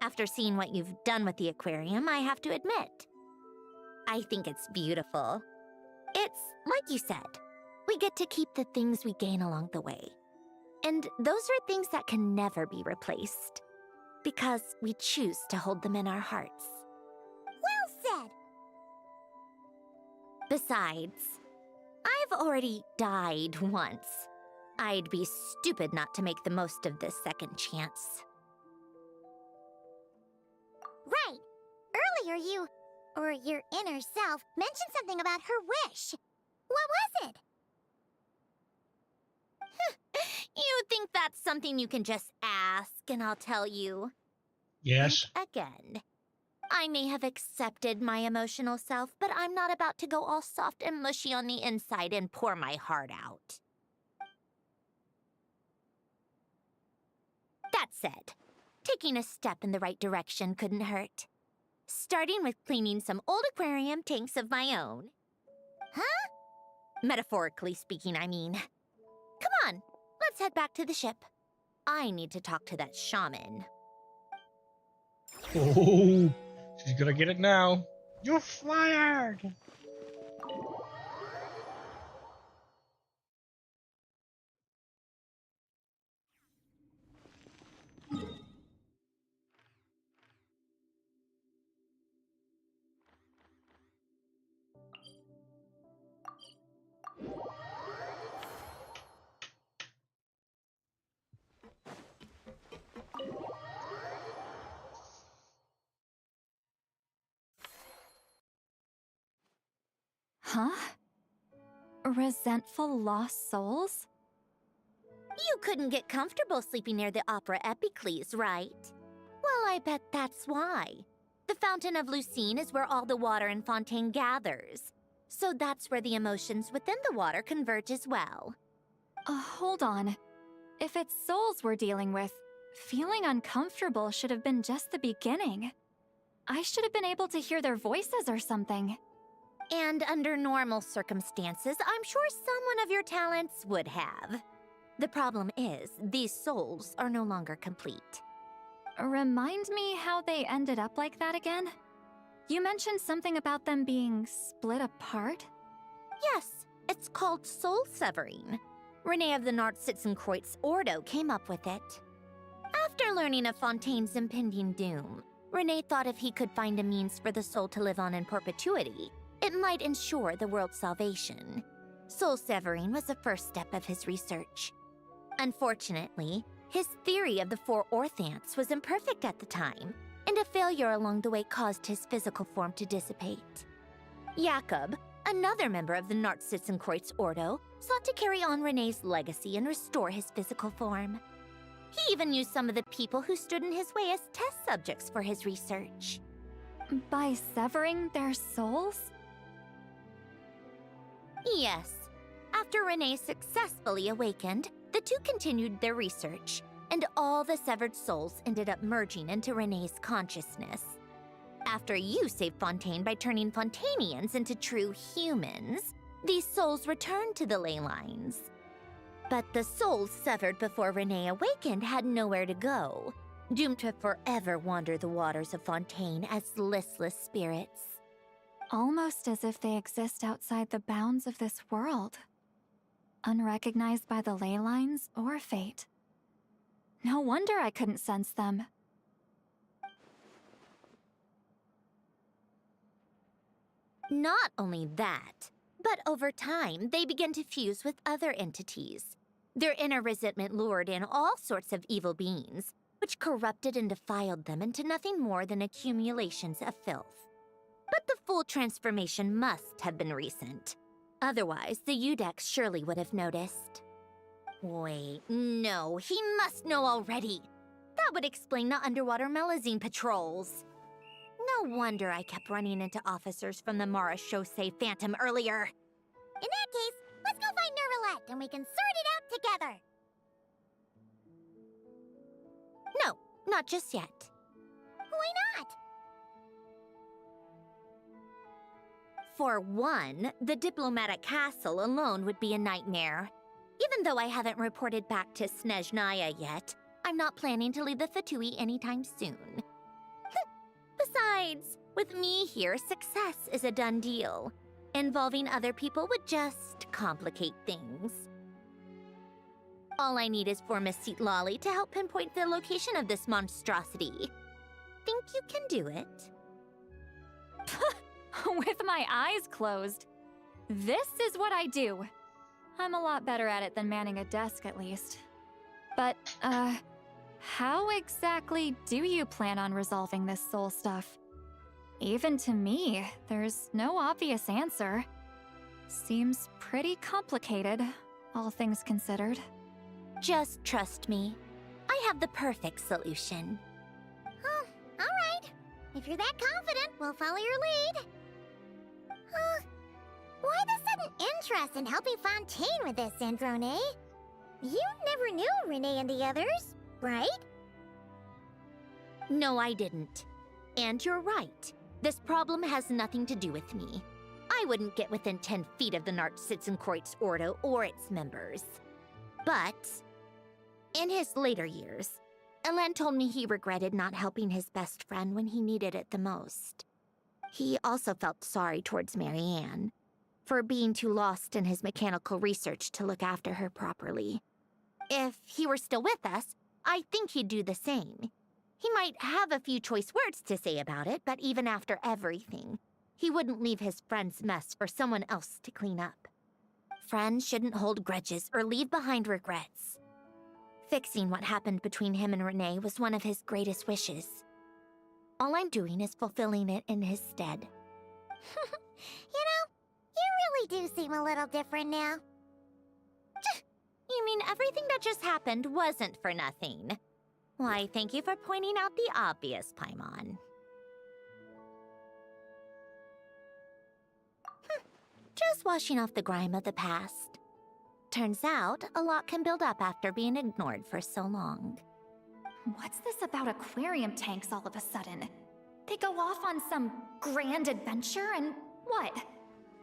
After seeing what you've done with the aquarium, I have to admit, I think it's beautiful. It's like you said, we get to keep the things we gain along the way. And those are things that can never be replaced, because we choose to hold them in our hearts. Well said. Besides, I've already died once. I'd be stupid not to make the most of this second chance. Right. Earlier you, or your inner self, mentioned something about her wish. What was it? You think that's something you can just ask and I'll tell you? Yes. And again, I may have accepted my emotional self, but I'm not about to go all soft and mushy on the inside and pour my heart out. That said, Taking a step in the right direction couldn't hurt. Starting with cleaning some old aquarium tanks of my own. Huh? Metaphorically speaking, I mean. Come on, let's head back to the ship. I need to talk to that shaman. Oh, she's gonna get it now. You're fired! Huh? Resentful lost souls? You couldn't get comfortable sleeping near the Opera Epicles, right? Well, I bet that's why. The Fountain of Lucine is where all the water in Fontaine gathers. So that's where the emotions within the water converge as well. Hold on. If it's souls we're dealing with, feeling uncomfortable should have been just the beginning. I should have been able to hear their voices or something. And under normal circumstances, I'm sure someone of your talents would have. The problem is, these souls are no longer complete. Remind me how they ended up like that again? You mentioned something about them being split apart? Yes, it's called soul severing. Renee of the Nartsitzenkreuz Ordo came up with it. After learning of Fontaine's impending doom, Renee thought if he could find a means for the soul to live on in perpetuity, it might ensure the world's salvation. Soul severing was the first step of his research. Unfortunately, his theory of the four orthants was imperfect at the time, and a failure along the way caused his physical form to dissipate. Jakob, another member of the Nartsitzenkreuz Ordo, sought to carry on Renee's legacy and restore his physical form. He even used some of the people who stood in his way as test subjects for his research. By severing their souls? Yes. After Renee successfully awakened, the two continued their research, and all the severed souls ended up merging into Renee's consciousness. After you saved Fontaine by turning Fontainians into true humans, these souls returned to the ley lines. But the souls severed before Renee awakened had nowhere to go, doomed to forever wander the waters of Fontaine as listless spirits. Almost as if they exist outside the bounds of this world. Unrecognized by the ley lines or fate. No wonder I couldn't sense them. Not only that, but over time, they began to fuse with other entities. Their inner resentment lured in all sorts of evil beings, which corrupted and defiled them into nothing more than accumulations of filth. But the full transformation must have been recent. Otherwise, the Udex surely would have noticed. Wait, no, he must know already. That would explain the underwater Melazine patrols. No wonder I kept running into officers from the Mara Chaussee Phantom earlier. In that case, let's go find Nervalette and we can sort it out together. No, not just yet. Why not? For one, the diplomatic castle alone would be a nightmare. Even though I haven't reported back to Snezhnaya yet, I'm not planning to leave the Fatui anytime soon. Besides, with me here, success is a done deal. Involving other people would just complicate things. All I need is for Miss Lolly to help pinpoint the location of this monstrosity. Think you can do it? With my eyes closed. This is what I do. I'm a lot better at it than manning a desk, at least. But, how exactly do you plan on resolving this soul stuff? Even to me, there's no obvious answer. Seems pretty complicated, all things considered. Just trust me. I have the perfect solution. Oh, all right. If you're that confident, we'll follow your lead. Why the sudden interest in helping Fontaine with this, Androne? You never knew Renee and the others, right? No, I didn't. And you're right. This problem has nothing to do with me. I wouldn't get within 10 feet of the Nartsitzenkreuz Ordo or its members. But in his later years, Elen told me he regretted not helping his best friend when he needed it the most. He also felt sorry towards Marianne for being too lost in his mechanical research to look after her properly. If he were still with us, I think he'd do the same. He might have a few choice words to say about it, but even after everything, he wouldn't leave his friend's mess for someone else to clean up. Friends shouldn't hold grudges or leave behind regrets. Fixing what happened between him and Renee was one of his greatest wishes. All I'm doing is fulfilling it in his stead. You know, you really do seem a little different now. You mean everything that just happened wasn't for nothing? Why, thank you for pointing out the obvious, Paimon. Just washing off the grime of the past. Turns out, a lot can build up after being ignored for so long. What's this about aquarium tanks all of a sudden? They go off on some grand adventure and what?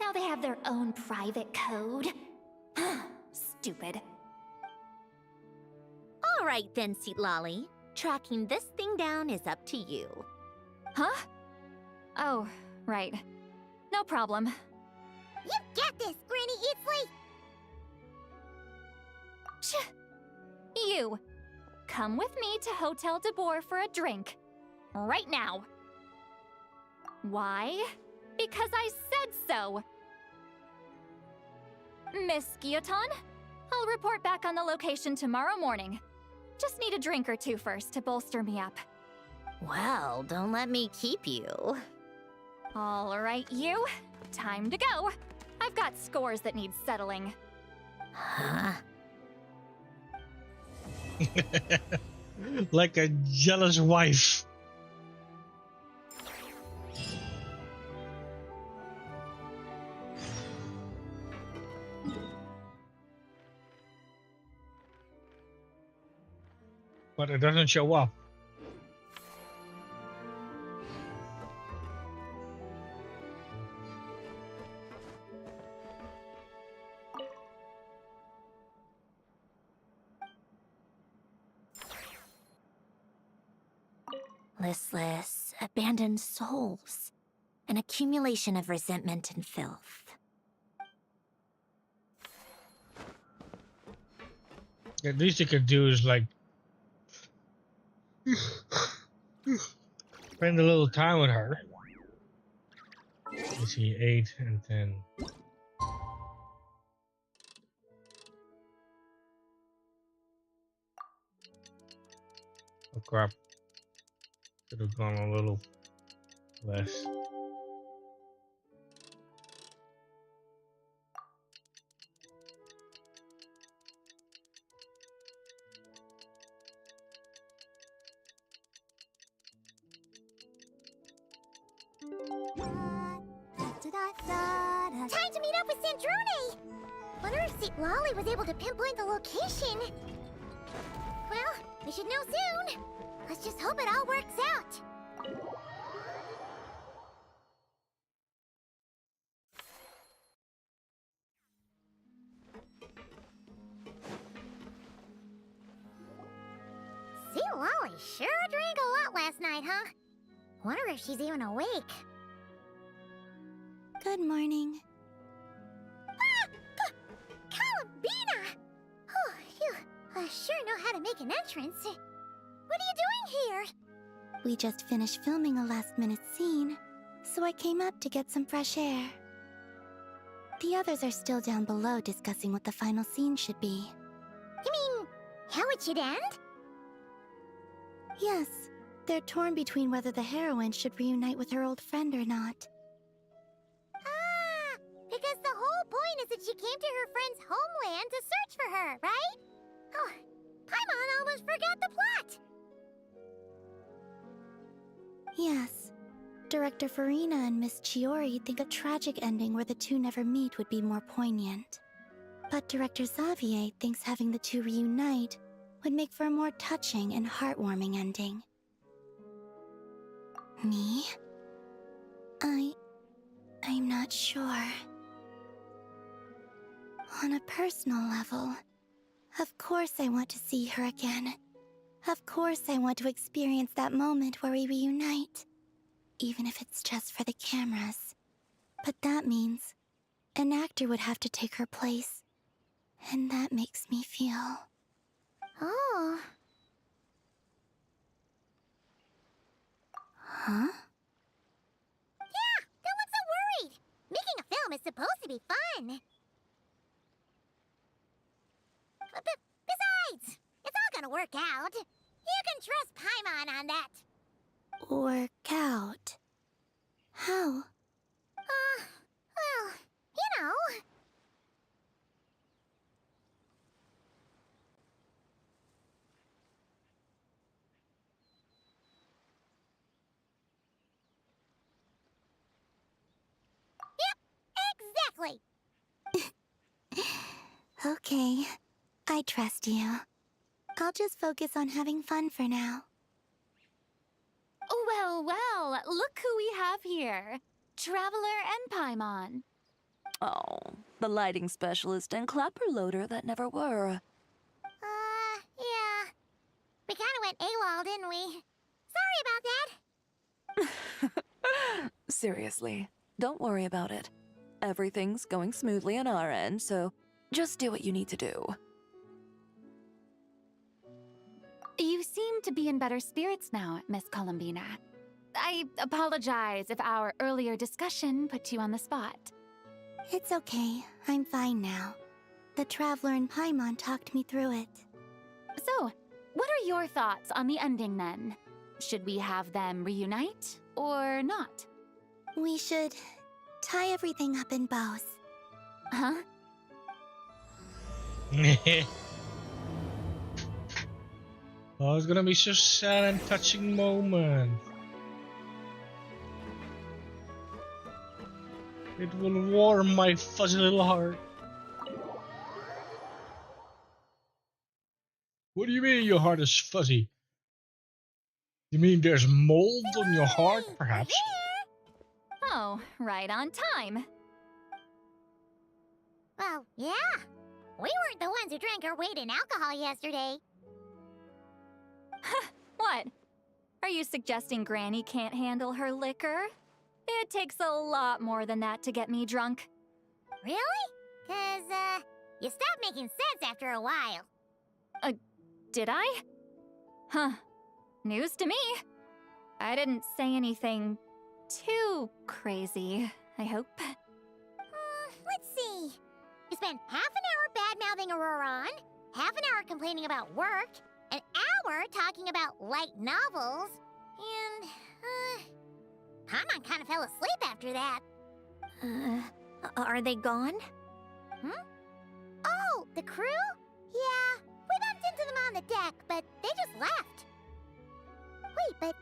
Now they have their own private code? Stupid. All right then, Lolly. Tracking this thing down is up to you. Huh? Oh, right. No problem. You get this, Granny Eatsley! You. Come with me to Hotel de Boer for a drink. Right now. Why? Because I said so. Miss Guillotin, I'll report back on the location tomorrow morning. Just need a drink or two first to bolster me up. Well, don't let me keep you. All right, you. Time to go. I've got scores that need settling. Huh? Like a jealous wife. But it doesn't show up. Listless, abandoned souls. An accumulation of resentment and filth. At least you could do is like spend a little time with her. Let's see, 8 and 10. Oh crap. Could have gone a little less. Time to meet up with Sandrone! Wonder if St. Lolly was able to pinpoint the location. Well, we should know soon. Let's just hope it all works out. St. Lolly sure drank a lot last night, huh? Wonder if she's even awake. Good morning. Calabina! Oh, you sure know how to make an entrance. What are you doing here? We just finished filming a last-minute scene, so I came up to get some fresh air. The others are still down below discussing what the final scene should be. You mean, how it should end? Yes, they're torn between whether the heroine should reunite with her old friend or not. Ah, because the whole point is that she came to her friend's homeland to search for her, right? Oh, Paimon almost forgot the plot! Yes. Director Farina and Miss Chiori think a tragic ending where the two never meet would be more poignant. But Director Xavier thinks having the two reunite would make for a more touching and heartwarming ending. Me? I'm not sure. On a personal level, of course I want to see her again. Of course I want to experience that moment where we reunite. Even if it's just for the cameras. But that means an actor would have to take her place. And that makes me feel... Oh. Huh? Yeah, don't look so worried. Making a film is supposed to be fun. Besides, it's all gonna work out. You can trust Paimon on that. Work out? How? Well, you know. Yep, exactly. Okay, I trust you. I'll just focus on having fun for now. Well, well, look who we have here. Traveler and Paimon. Oh, the lighting specialist and clapper loader that never were. Yeah. We kinda went AWOL, didn't we? Sorry about that. Seriously, don't worry about it. Everything's going smoothly on our end, so just do what you need to do. You seem to be in better spirits now, Miss Columbina. I apologize if our earlier discussion put you on the spot. It's okay. I'm fine now. The Traveler and Paimon talked me through it. So, what are your thoughts on the ending then? Should we have them reunite or not? We should tie everything up in bows. Huh? Oh, it's gonna be so sad and touching moment. It will warm my fuzzy little heart. What do you mean your heart is fuzzy? You mean there's mold on your heart, perhaps? Oh, right on time. Well, yeah. We weren't the ones who drank our weight in alcohol yesterday. What? Are you suggesting Granny can't handle her liquor? It takes a lot more than that to get me drunk. Really? 'Cause, you stopped making sense after a while. Did I? Huh. News to me. I didn't say anything too crazy, I hope. Let's see. You spent half an hour bad-mouthing Auroron, half an hour complaining about work, an hour talking about light novels, and, Paimon kind of fell asleep after that. Are they gone? Oh, the crew? Yeah, we bumped into them on the deck, but they just left. Wait, but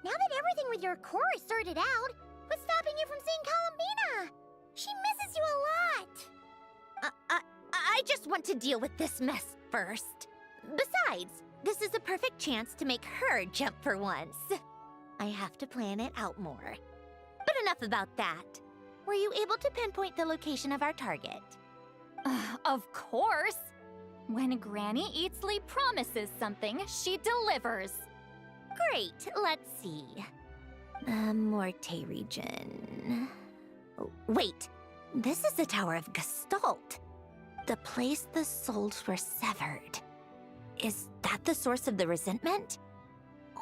now that everything with your core is sorted out, what's stopping you from seeing Columbina? She misses you a lot. I just want to deal with this mess first. Besides, this is a perfect chance to make her jump for once. I have to plan it out more. But enough about that. Were you able to pinpoint the location of our target? Of course! When Granny Eatsley promises something, she delivers. Great, let's see. The Morte region. Oh, wait, this is the Tower of Gestalt. The place the souls were severed. Is that the source of the resentment?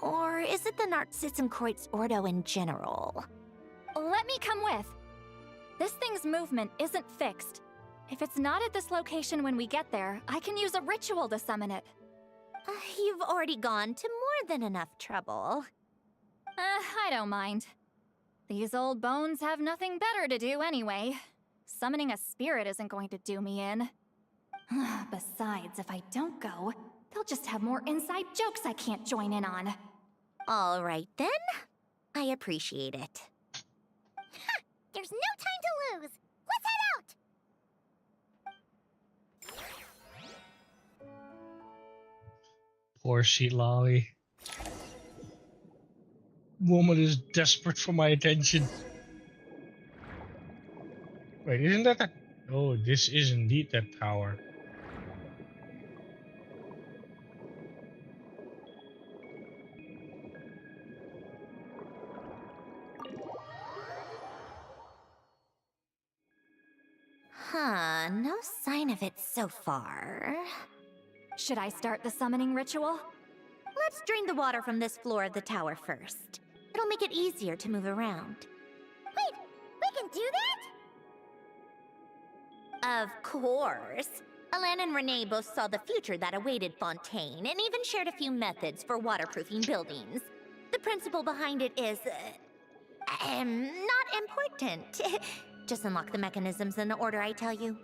Or is it the Narzissen-Kreuz Ordo in general? Let me come with. This thing's movement isn't fixed. If it's not at this location when we get there, I can use a ritual to summon it. You've already gone to more than enough trouble. I don't mind. These old bones have nothing better to do anyway. Summoning a spirit isn't going to do me in. Besides, if I don't go, they'll just have more inside jokes I can't join in on. All right then. I appreciate it. There's no time to lose. Let's head out. Poor Sheet Lolly. woman is desperate for my attention. Wait, isn't that that? Oh, this is indeed that tower. Huh, no sign of it so far. Should I start the summoning ritual? Let's drain the water from this floor of the tower first. It'll make it easier to move around. Wait, we can do that? Of course. Alan and Renee both saw the future that awaited Fontaine and even shared a few methods for waterproofing buildings. The principle behind it is, not important. Just unlock the mechanisms in the order I tell you.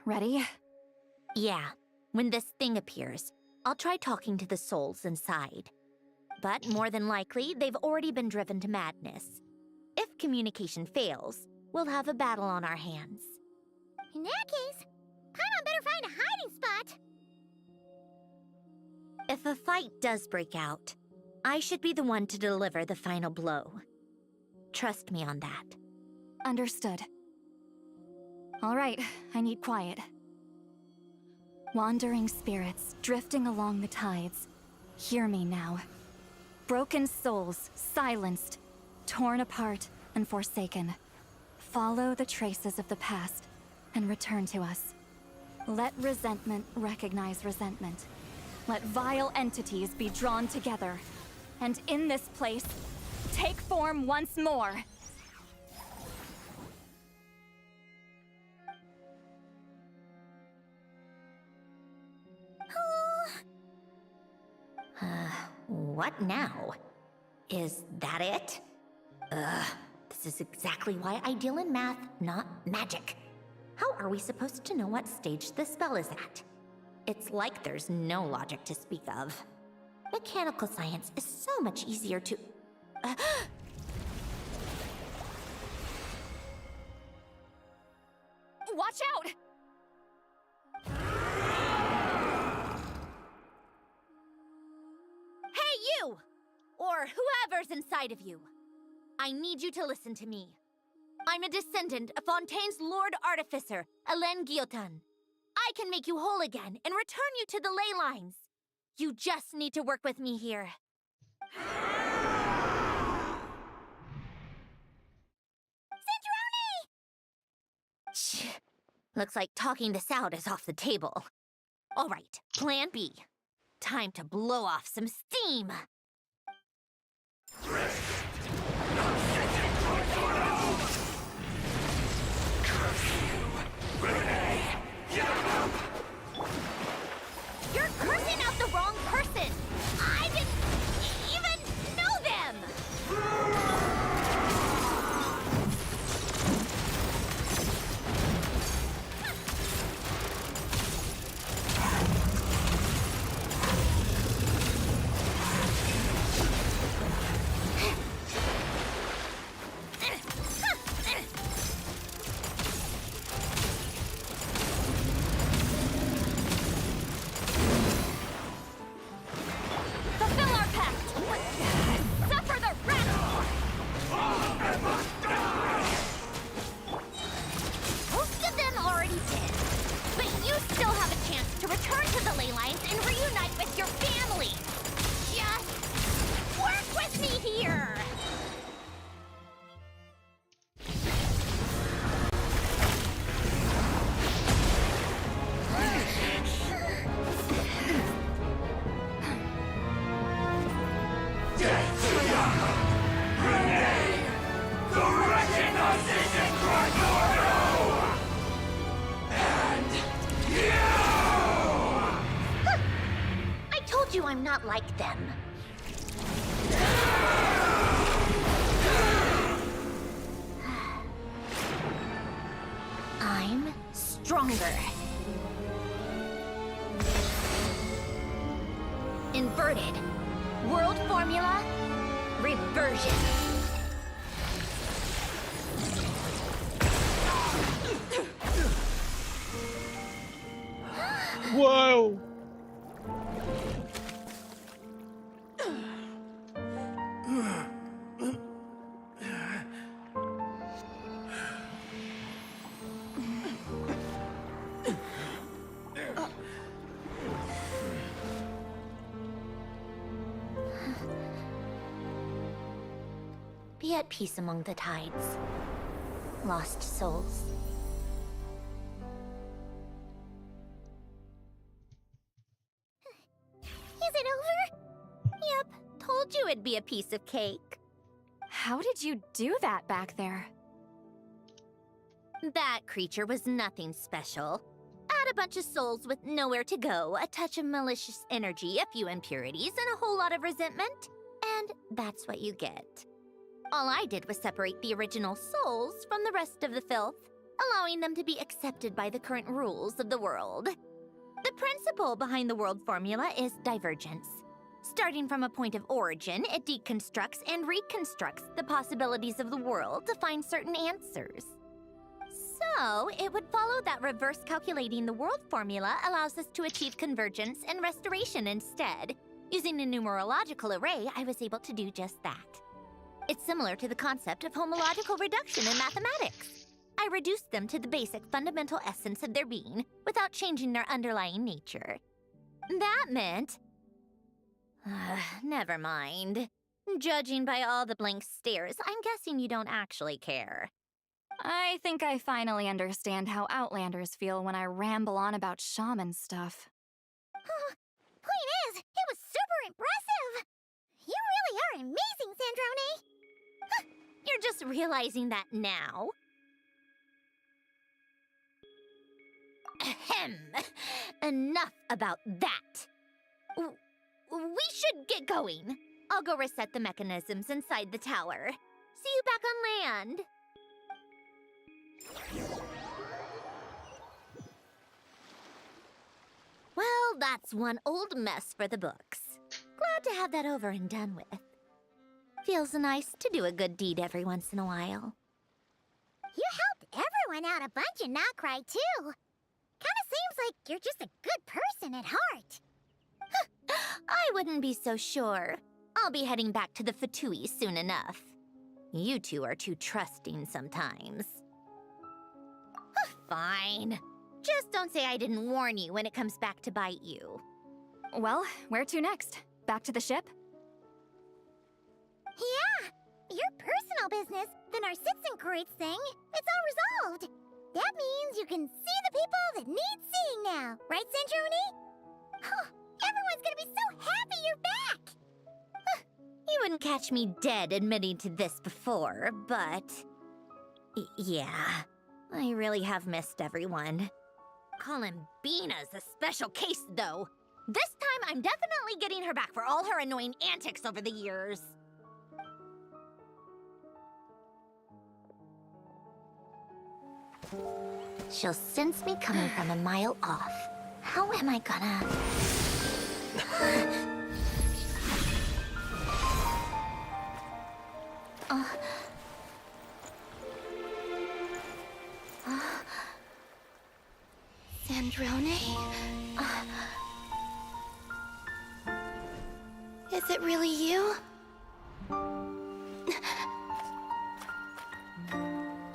Ready? Yeah, when this thing appears, I'll try talking to the souls inside. But more than likely, they've already been driven to madness. If communication fails, we'll have a battle on our hands. In that case, Paimon better find a hiding spot. If a fight does break out, I should be the one to deliver the final blow. Trust me on that. Understood. All right, I need quiet. Wandering spirits drifting along the tides. Hear me now. Broken souls, silenced, torn apart, and forsaken. Follow the traces of the past and return to us. Let resentment recognize resentment. Let vile entities be drawn together. And in this place, take form once more. What now? Is that it? This is exactly why I deal in math, not magic. How are we supposed to know what stage the spell is at? It's like there's no logic to speak of. Mechanical science is so much easier to... Watch out! Hey, you! Or whoever's inside of you. I need you to listen to me. I'm a descendant of Fontaine's Lord Artificer, Hélène Guillotin. I can make you whole again and return you to the ley lines. You just need to work with me here. Shh. Looks like talking this out is off the table. All right, plan B. Time to blow off some steam. You're cursing out the wrong person! I didn't even know them! lines and reunite with your family. Just work with me here. I'm not like them. I'm stronger. Inverted. World formula. Reversion. Whoa! Be at peace among the tides. Lost souls. Is it over? Yep, told you it'd be a piece of cake. How did you do that back there? That creature was nothing special. Add a bunch of souls with nowhere to go, a touch of malicious energy, a few impurities, and a whole lot of resentment. And that's what you get. All I did was separate the original souls from the rest of the filth, allowing them to be accepted by the current rules of the world. The principle behind the world formula is divergence. Starting from a point of origin, it deconstructs and reconstructs the possibilities of the world to find certain answers. So, it would follow that reverse calculating the world formula allows us to achieve convergence and restoration instead. Using a numerological array, I was able to do just that. It's similar to the concept of homological reduction in mathematics. I reduced them to the basic fundamental essence of their being without changing their underlying nature. That meant... never mind. Judging by all the blank stares, I'm guessing you don't actually care. I think I finally understand how Outlanders feel when I ramble on about shaman stuff. Point is, it was super impressive! You really are amazing, Sandrone! You're just realizing that now? Ahem. Enough about that. We should get going. I'll go reset the mechanisms inside the tower. See you back on land. Well, that's one old mess for the books. Glad to have that over and done with. Feels nice to do a good deed every once in a while. You helped everyone out a bunch and not cry, too. Kinda seems like you're just a good person at heart. I wouldn't be so sure. I'll be heading back to the Fatui soon enough. You two are too trusting sometimes. Fine. Just don't say I didn't warn you when it comes back to bite you. Well, where to next? Back to the ship? Yeah, your personal business, the Narcitsan-Kreutz thing, it's all resolved. That means you can see the people that need seeing now, right, Sandrone? Oh, everyone's gonna be so happy you're back! You wouldn't catch me dead admitting to this before, but... yeah, I really have missed everyone. Calling Bina's a special case, though. This time, I'm definitely getting her back for all her annoying antics over the years. She'll sense me coming from a mile off. How am I gonna... Sandrone? Is it really you?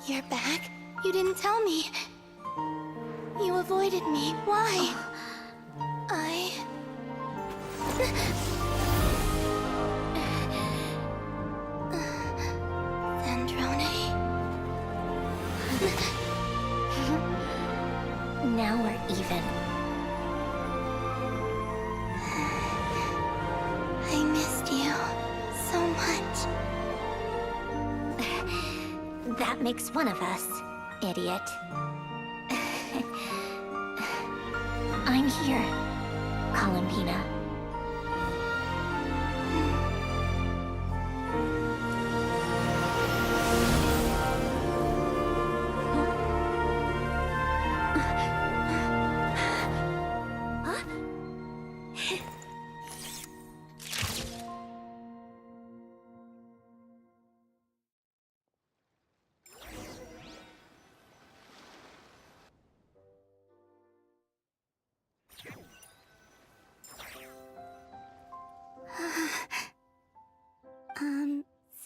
You're back? You didn't tell me. You avoided me. Why? Now we're even. I missed you so much. That makes one of us, idiot. I'm here, Columbina.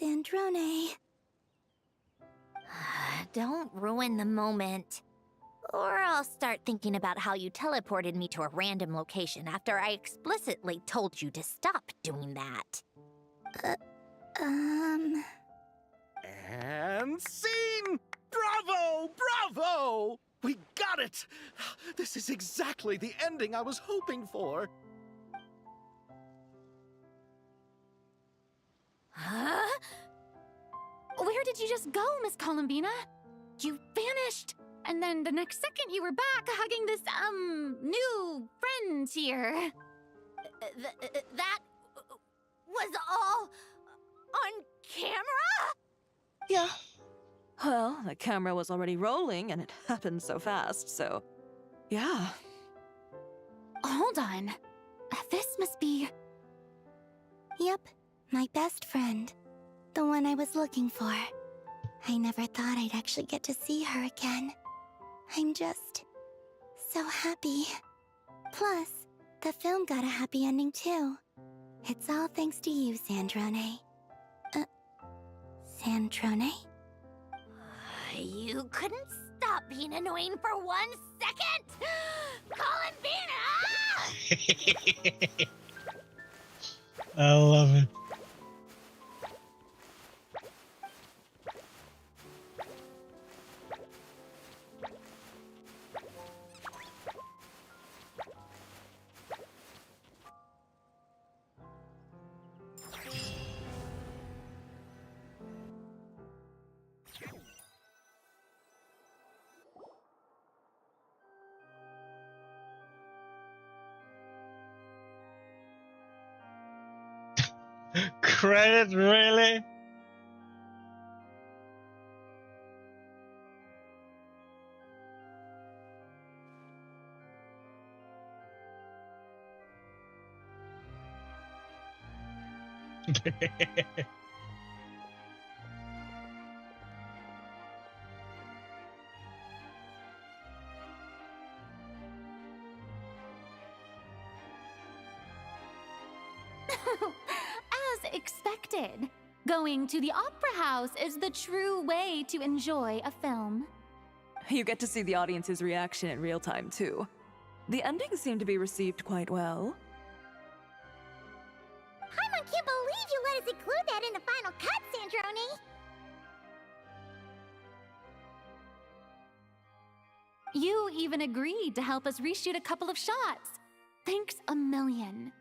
Sandrone. Don't ruin the moment. Or I'll start thinking about how you teleported me to a random location after I explicitly told you to stop doing that. And scene! Bravo! Bravo! We got it! This is exactly the ending I was hoping for. Huh? Where did you just go, Miss Columbina? You vanished, and then the next second you were back hugging this, new friend here. That was all on camera? Yeah. Well, the camera was already rolling and it happened so fast, so yeah. Hold on. This must be... Yep, my best friend. The one I was looking for. I never thought I'd actually get to see her again. I'm just so happy. Plus, the film got a happy ending too. It's all thanks to you, Sandrone. Sandrone? You couldn't stop being annoying for 1 second? Columbina! I love it. Credit, really? As expected. Going to the opera house is the true way to enjoy a film. You get to see the audience's reaction in real time, too. The endings seem to be received quite well. Paimon can't believe you let us include that in the final cut, Sandrone! You even agreed to help us reshoot a couple of shots. Thanks a million.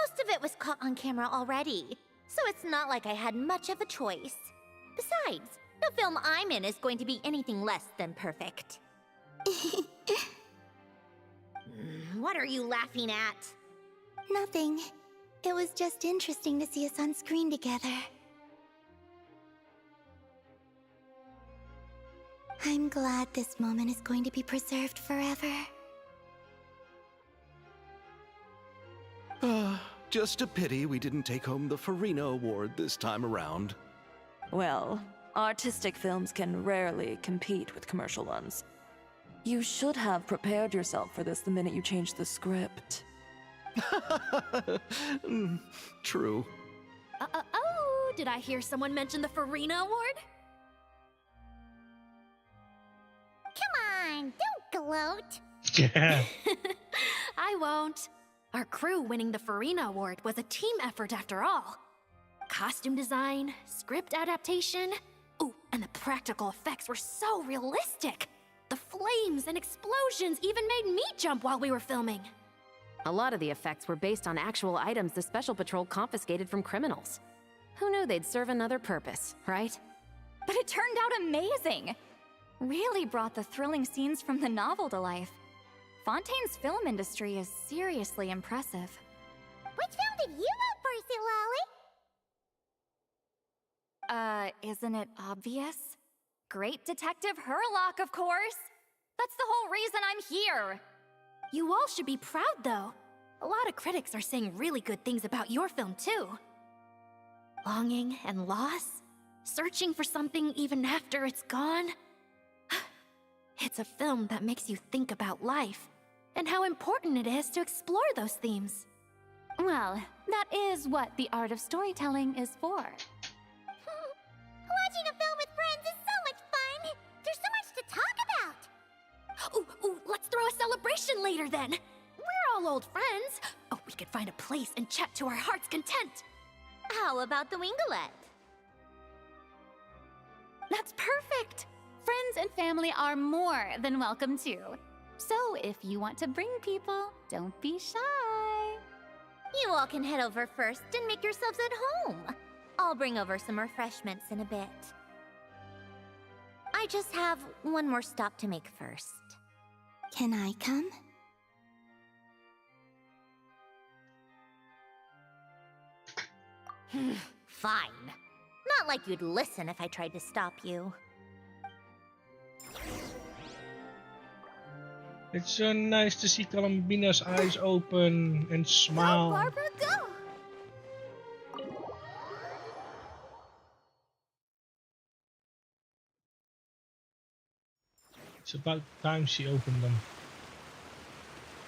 Most of it was caught on camera already, so it's not like I had much of a choice. Besides, the film I'm in is going to be anything less than perfect. What are you laughing at? Nothing. It was just interesting to see us on screen together. I'm glad this moment is going to be preserved forever. Just a pity we didn't take home the Farina Award this time around. Well, artistic films can rarely compete with commercial ones. You should have prepared yourself for this the minute you changed the script. True. Oh, did I hear someone mention the Farina Award? Come on, don't gloat. Yeah. I won't. Our crew winning the Farina Award was a team effort after all. Costume design, script adaptation. Ooh, and the practical effects were so realistic. The flames and explosions even made me jump while we were filming. A lot of the effects were based on actual items the Special Patrol confiscated from criminals. Who knew they'd serve another purpose, right? But it turned out amazing! Really brought the thrilling scenes from the novel to life. Fontaine's film industry is seriously impressive. Which film did you vote for, Silali? Isn't it obvious? Great Detective Herlock, of course! That's the whole reason I'm here! You all should be proud, though. A lot of critics are saying really good things about your film, too. Longing and loss, searching for something even after it's gone. It's a film that makes you think about life, and how important it is to explore those themes. Well, that is what the art of storytelling is for. Watching a film with friends is so much fun! There's so much to talk about! Ooh, let's throw a celebration later then! We're all old friends! Oh, we could find a place and chat to our heart's content! How about the Wingalette? That's perfect! Friends and family are more than welcome too. So if you want to bring people, don't be shy. You all can head over first and make yourselves at home. I'll bring over some refreshments in a bit. I just have one more stop to make first. Can I come? Fine. Not like you'd listen if I tried to stop you. It's so nice to see Columbina's eyes open and smile. Go, Barbara, go! It's about time she opened them.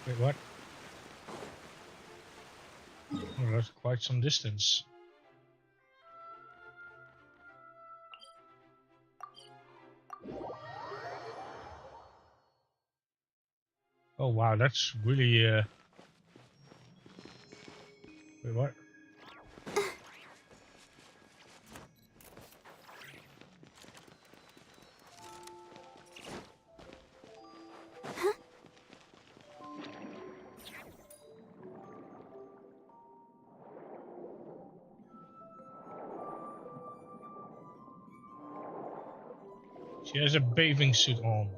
Wait, what? Oh, that's quite some distance. Oh wow, that's really Wait, what? She has a bathing suit on.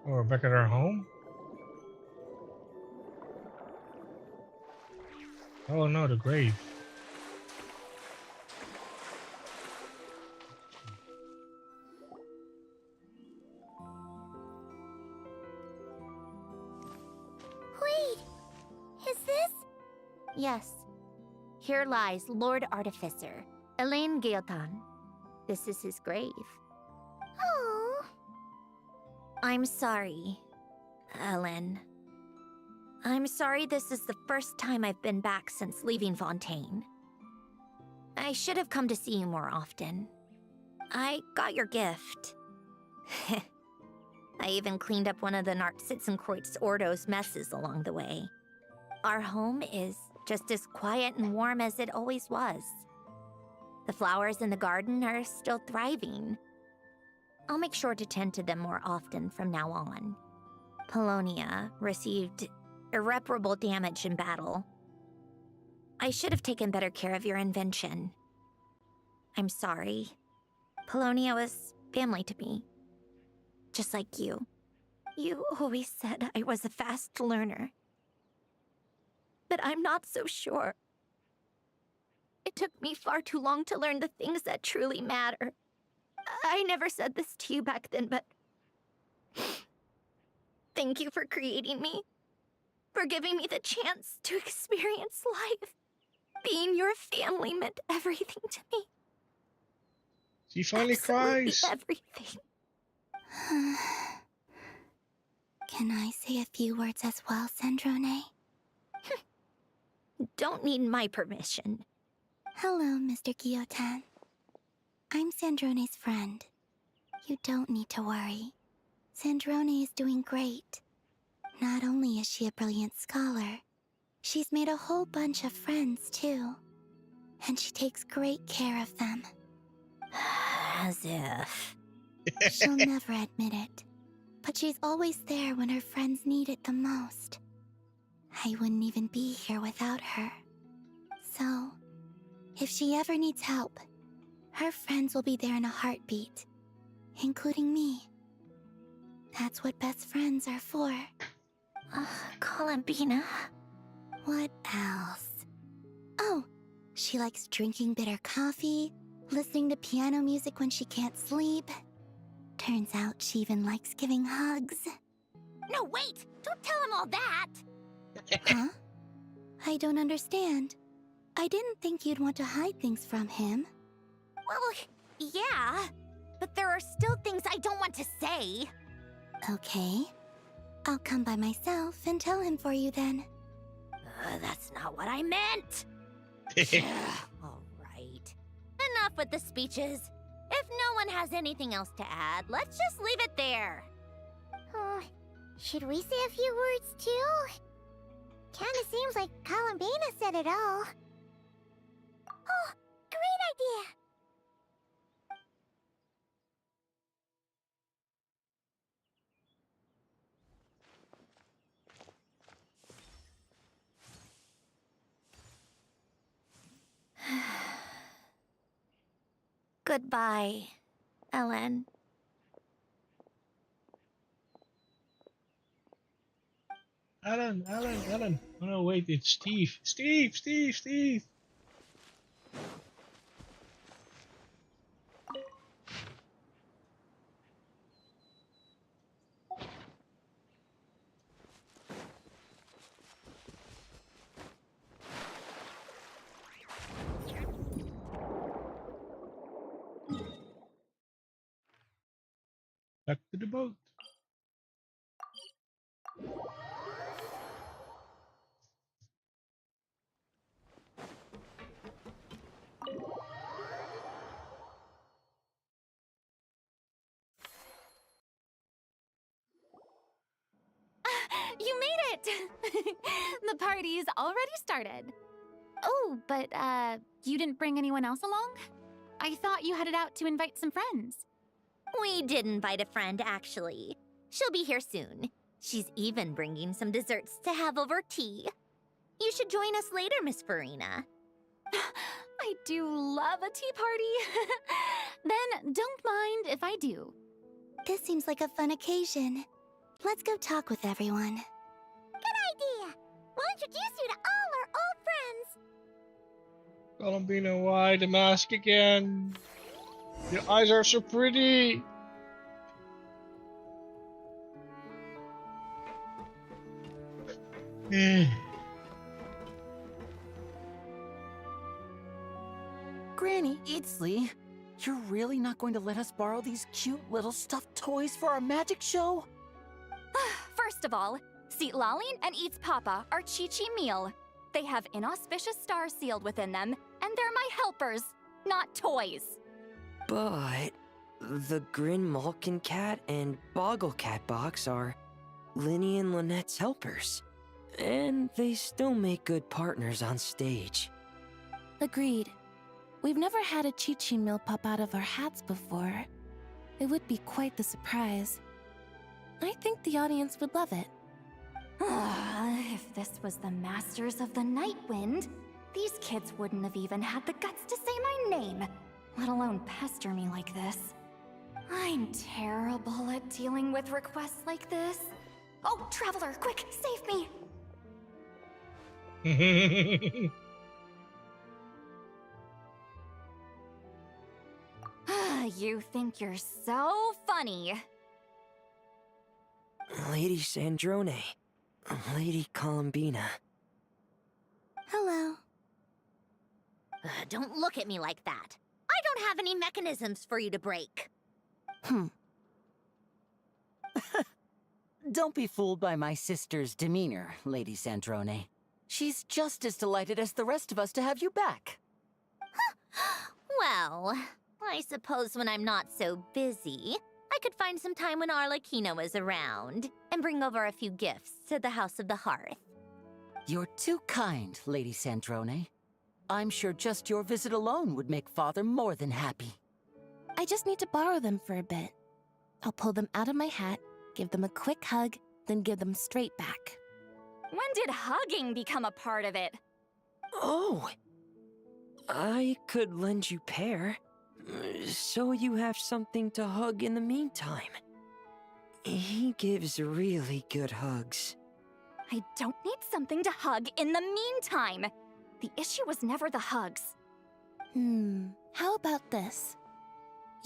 Oh, we're back at our home? Oh no, the grave. Wait, is this? Yes. Here lies Lord Artificer, Elaine Gaeltan. This is his grave. Oh. I'm sorry, Ellen. I'm sorry this is the first time I've been back since leaving Fontaine. I should have come to see you more often. I got your gift. I even cleaned up one of the Nartsitzenkreuz Ordo's messes along the way. Our home is just as quiet and warm as it always was. The flowers in the garden are still thriving. I'll make sure to tend to them more often from now on. Polonia received irreparable damage in battle. I should have taken better care of your invention. I'm sorry. Polonia was family to me. Just like you. You always said I was a fast learner. But I'm not so sure. It took me far too long to learn the things that truly matter. I never said this to you back then, but thank you for creating me. For giving me the chance to experience life. Being your family meant everything to me. She finally Absolutely cries. everything. Can I say a few words as well, Sandrone? Don't need my permission. Hello, Mr. Guillotin. I'm Sandrone's friend. You don't need to worry. Sandrone is doing great. Not only is she a brilliant scholar, she's made a whole bunch of friends, too. And she takes great care of them. As if... She'll never admit it, but she's always there when her friends need it the most. I wouldn't even be here without her. So, if she ever needs help, her friends will be there in a heartbeat, including me. That's what best friends are for. Columbina. What else? Oh, she likes drinking bitter coffee, listening to piano music when she can't sleep. Turns out she even likes giving hugs. No, wait! Don't tell him all that! Huh? I don't understand. I didn't think you'd want to hide things from him. Well, yeah. But there are still things I don't want to say. Okay. I'll come by myself and tell him for you then. That's not what I meant! All right. Enough with the speeches. If no one has anything else to add, let's just leave it there. Should we say a few words too? Kinda seems like Columbina said it all. Oh, great idea! Goodbye, Ellen. Ellen. Oh no, wait, it's Steve. Steve. Back to the boat. You made it! The party's already started. Oh, but, you didn't bring anyone else along? I thought you headed out to invite some friends. We did invite a friend, actually. She'll be here soon. She's even bringing some desserts to have over tea. You should join us later, Miss Farina. I do love a tea party. Then don't mind if I do. This seems like a fun occasion. Let's go talk with everyone. Good idea! We'll introduce you to all our old friends. Columbina, why the mask again? Your eyes are so pretty. Granny Eatsley, you're really not going to let us borrow these cute little stuffed toys for our magic show? First of all, Seat Lalin and Eats Papa are Chi-Chi meal. They have inauspicious stars sealed within them, and they're my helpers, not toys. But the Grin Malkin Cat and Boggle Cat box are Linny and Lynette's helpers. And they still make good partners on stage. Agreed. We've never had a Chi-Chi meal pop out of our hats before. It would be quite the surprise. I think the audience would love it. If this was the Masters of the Night Wind, these kids wouldn't have even had the guts to say my name, let alone pester me like this. I'm terrible at dealing with requests like this. Oh, Traveler, quick, save me! You think you're so funny. Lady Sandrone. Lady Columbina. Hello. Don't look at me like that. I don't have any mechanisms for you to break. Don't be fooled by my sister's demeanor, Lady Sandrone. She's just as delighted as the rest of us to have you back. Well, I suppose when I'm not so busy, I could find some time when Arlecchino is around and bring over a few gifts to the House of the Hearth. You're too kind, Lady Sandrone. I'm sure just your visit alone would make Father more than happy. I just need to borrow them for a bit. I'll pull them out of my hat, give them a quick hug, then give them straight back. When did hugging become a part of it? Oh! I could lend you Pear, so you have something to hug in the meantime. He gives really good hugs. I don't need something to hug in the meantime. The issue was never the hugs. How about this?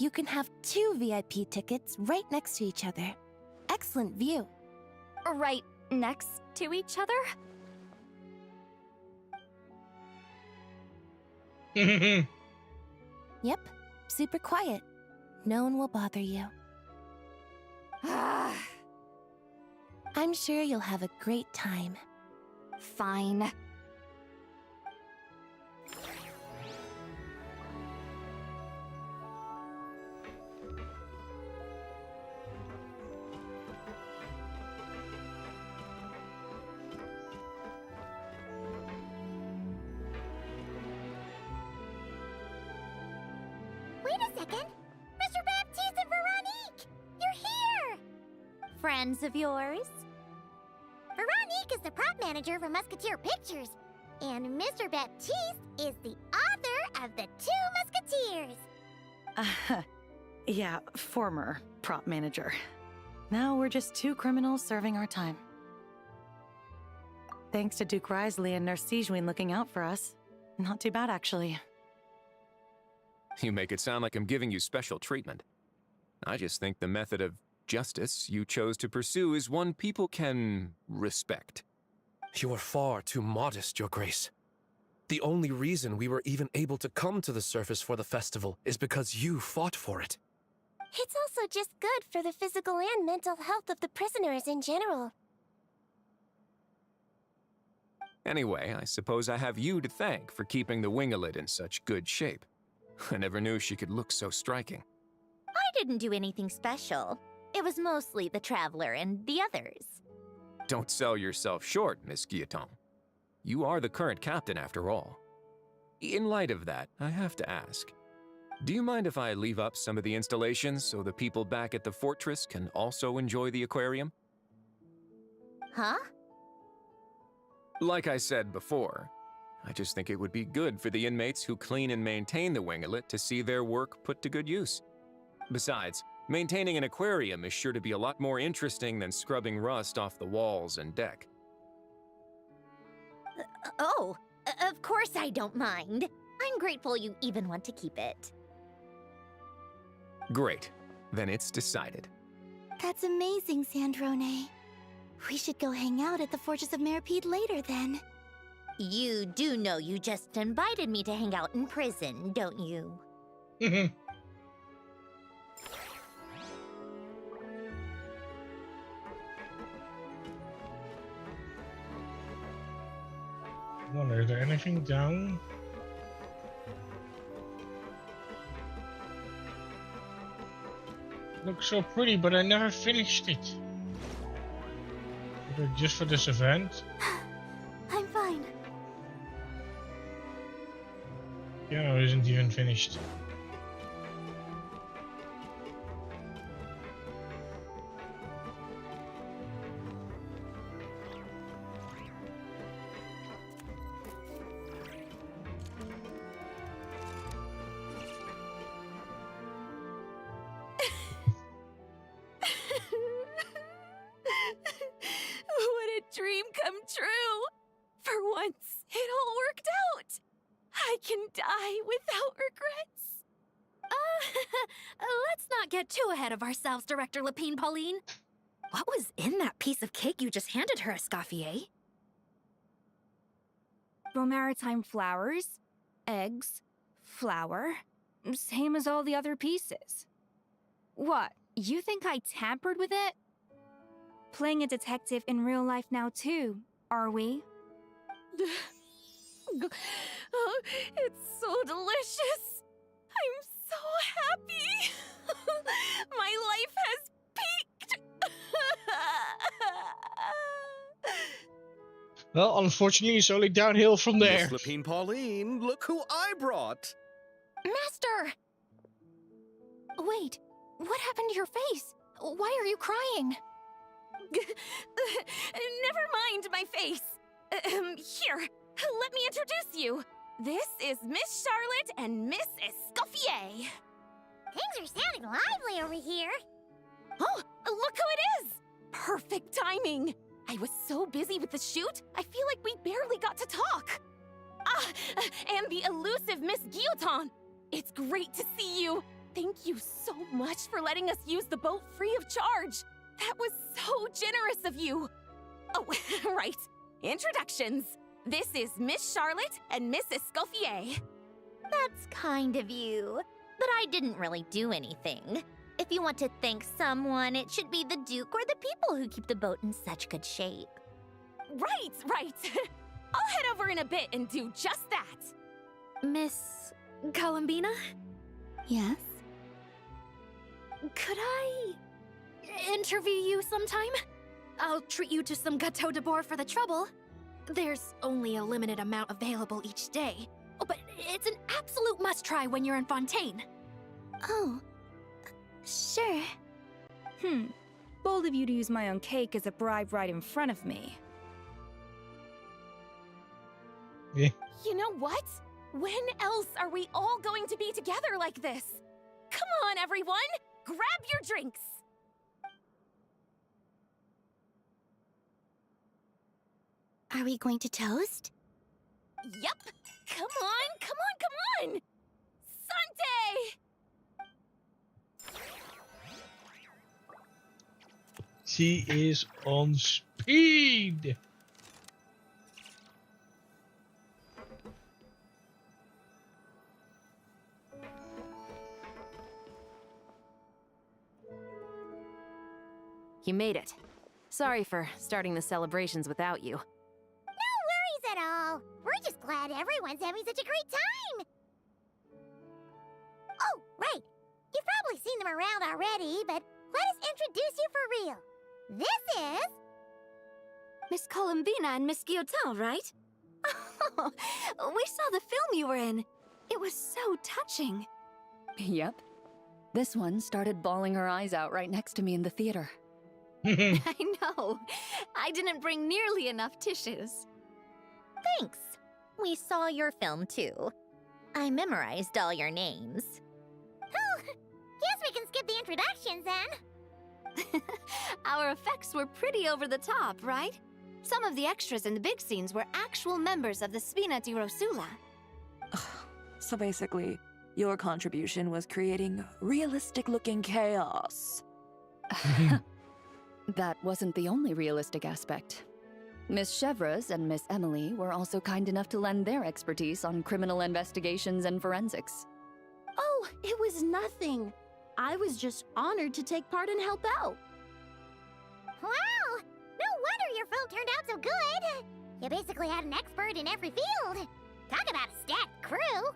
You can have 2 VIP tickets right next to each other. Excellent view. Right next to each other? Yep, super quiet. No one will bother you. I'm sure you'll have a great time. Fine. Wait a second! Mr. Baptiste and Veronique! You're here! Friends of yours? Veronique is the prop manager for Musketeer Pictures, and Mr. Baptiste is the author of The 2 Musketeers. Yeah, former prop manager. Now we're just 2 criminals serving our time. Thanks to Duke Risley and Nurse Sijuin looking out for us. Not too bad, actually. You make it sound like I'm giving you special treatment. I just think the method of justice you chose to pursue is one people can respect. You are far too modest, Your Grace. The only reason we were even able to come to the surface for the festival is because you fought for it. It's also just good for the physical and mental health of the prisoners in general. Anyway, I suppose I have you to thank for keeping the Wingalet in such good shape. I never knew she could look so striking. I didn't do anything special. It was mostly the Traveler and the others. Don't sell yourself short, Miss Guillotin. You are the current captain, after all. In light of that, I have to ask, do you mind if I leave up some of the installations so the people back at the fortress can also enjoy the aquarium? Huh? Like I said before, I just think it would be good for the inmates who clean and maintain the Wingalet to see their work put to good use. Besides, maintaining an aquarium is sure to be a lot more interesting than scrubbing rust off the walls and deck. Of course I don't mind. I'm grateful you even want to keep it. Great. Then it's decided. That's amazing, Sandrone. We should go hang out at the Fortress of Meripede later, then. You do know you just invited me to hang out in prison, don't you? I wonder, is there anything down? Looks so pretty, but I never finished it. Was it just for this event? I'm fine. Piano isn't even finished. What a dream come true! For once, it all worked out! I can die without regrets. Let's not get too ahead of ourselves, Director Lapine Pauline. What was in that piece of cake you just handed her, Escoffier? Romaritime flowers, eggs, flour, same as all the other pieces. What, you think I tampered with it? Playing a detective in real life now too, are we? Oh, it's so delicious. I'm so happy. My life has peaked. Well, unfortunately, it's only downhill from there. Miss Lapine Pauline, look who I brought. Master! Wait, what happened to your face? Why are you crying? Never mind my face. Here, let me introduce you. This is Miss Charlotte and Miss Escoffier. Things are sounding lively over here. Oh, look who it is! Perfect timing. I was so busy with the shoot, I feel like we barely got to talk. Ah, and the elusive Miss Guillotin. It's great to see you. Thank you so much for letting us use the boat free of charge. That was so generous of you. Oh, right. Introductions. This is Miss Charlotte and Miss Escoffier. That's kind of you, but I didn't really do anything. If you want to thank someone, it should be the Duke or the people who keep the boat in such good shape. Right. I'll head over in a bit and do just that. Miss Columbina? Yes? Could I interview you sometime? I'll treat you to some gâteau de bord for the trouble. There's only a limited amount available each day. Oh, but it's an absolute must-try when you're in Fontaine. Oh, sure. Bold of you to use my own cake as a bribe right in front of me. Yeah. You know what? When else are we all going to be together like this? Come on, everyone! Grab your drinks! Are we going to toast? Yep! Come on! Sante! She is on speed. You made it. Sorry for starting the celebrations without you. No worries at all. We're just glad everyone's having such a great time. Oh, right. You've probably seen them around already, but let us introduce you for real. This is... Miss Columbina and Miss Guillotin, right? Oh, we saw the film you were in. It was so touching. Yep. This one started bawling her eyes out right next to me in the theater. I know. I didn't bring nearly enough tissues. Thanks. We saw your film too. I memorized all your names. Oh, guess we can skip the introductions then. Our effects were pretty over the top, right? Some of the extras in the big scenes were actual members of the Spina di Rosula. So basically, your contribution was creating realistic-looking chaos. That wasn't the only realistic aspect. Miss Chevreuse and Miss Emily were also kind enough to lend their expertise on criminal investigations and forensics. Oh, it was nothing. I was just honored to take part and help out. Wow! No wonder your film turned out so good. You basically had an expert in every field. Talk about a stacked crew.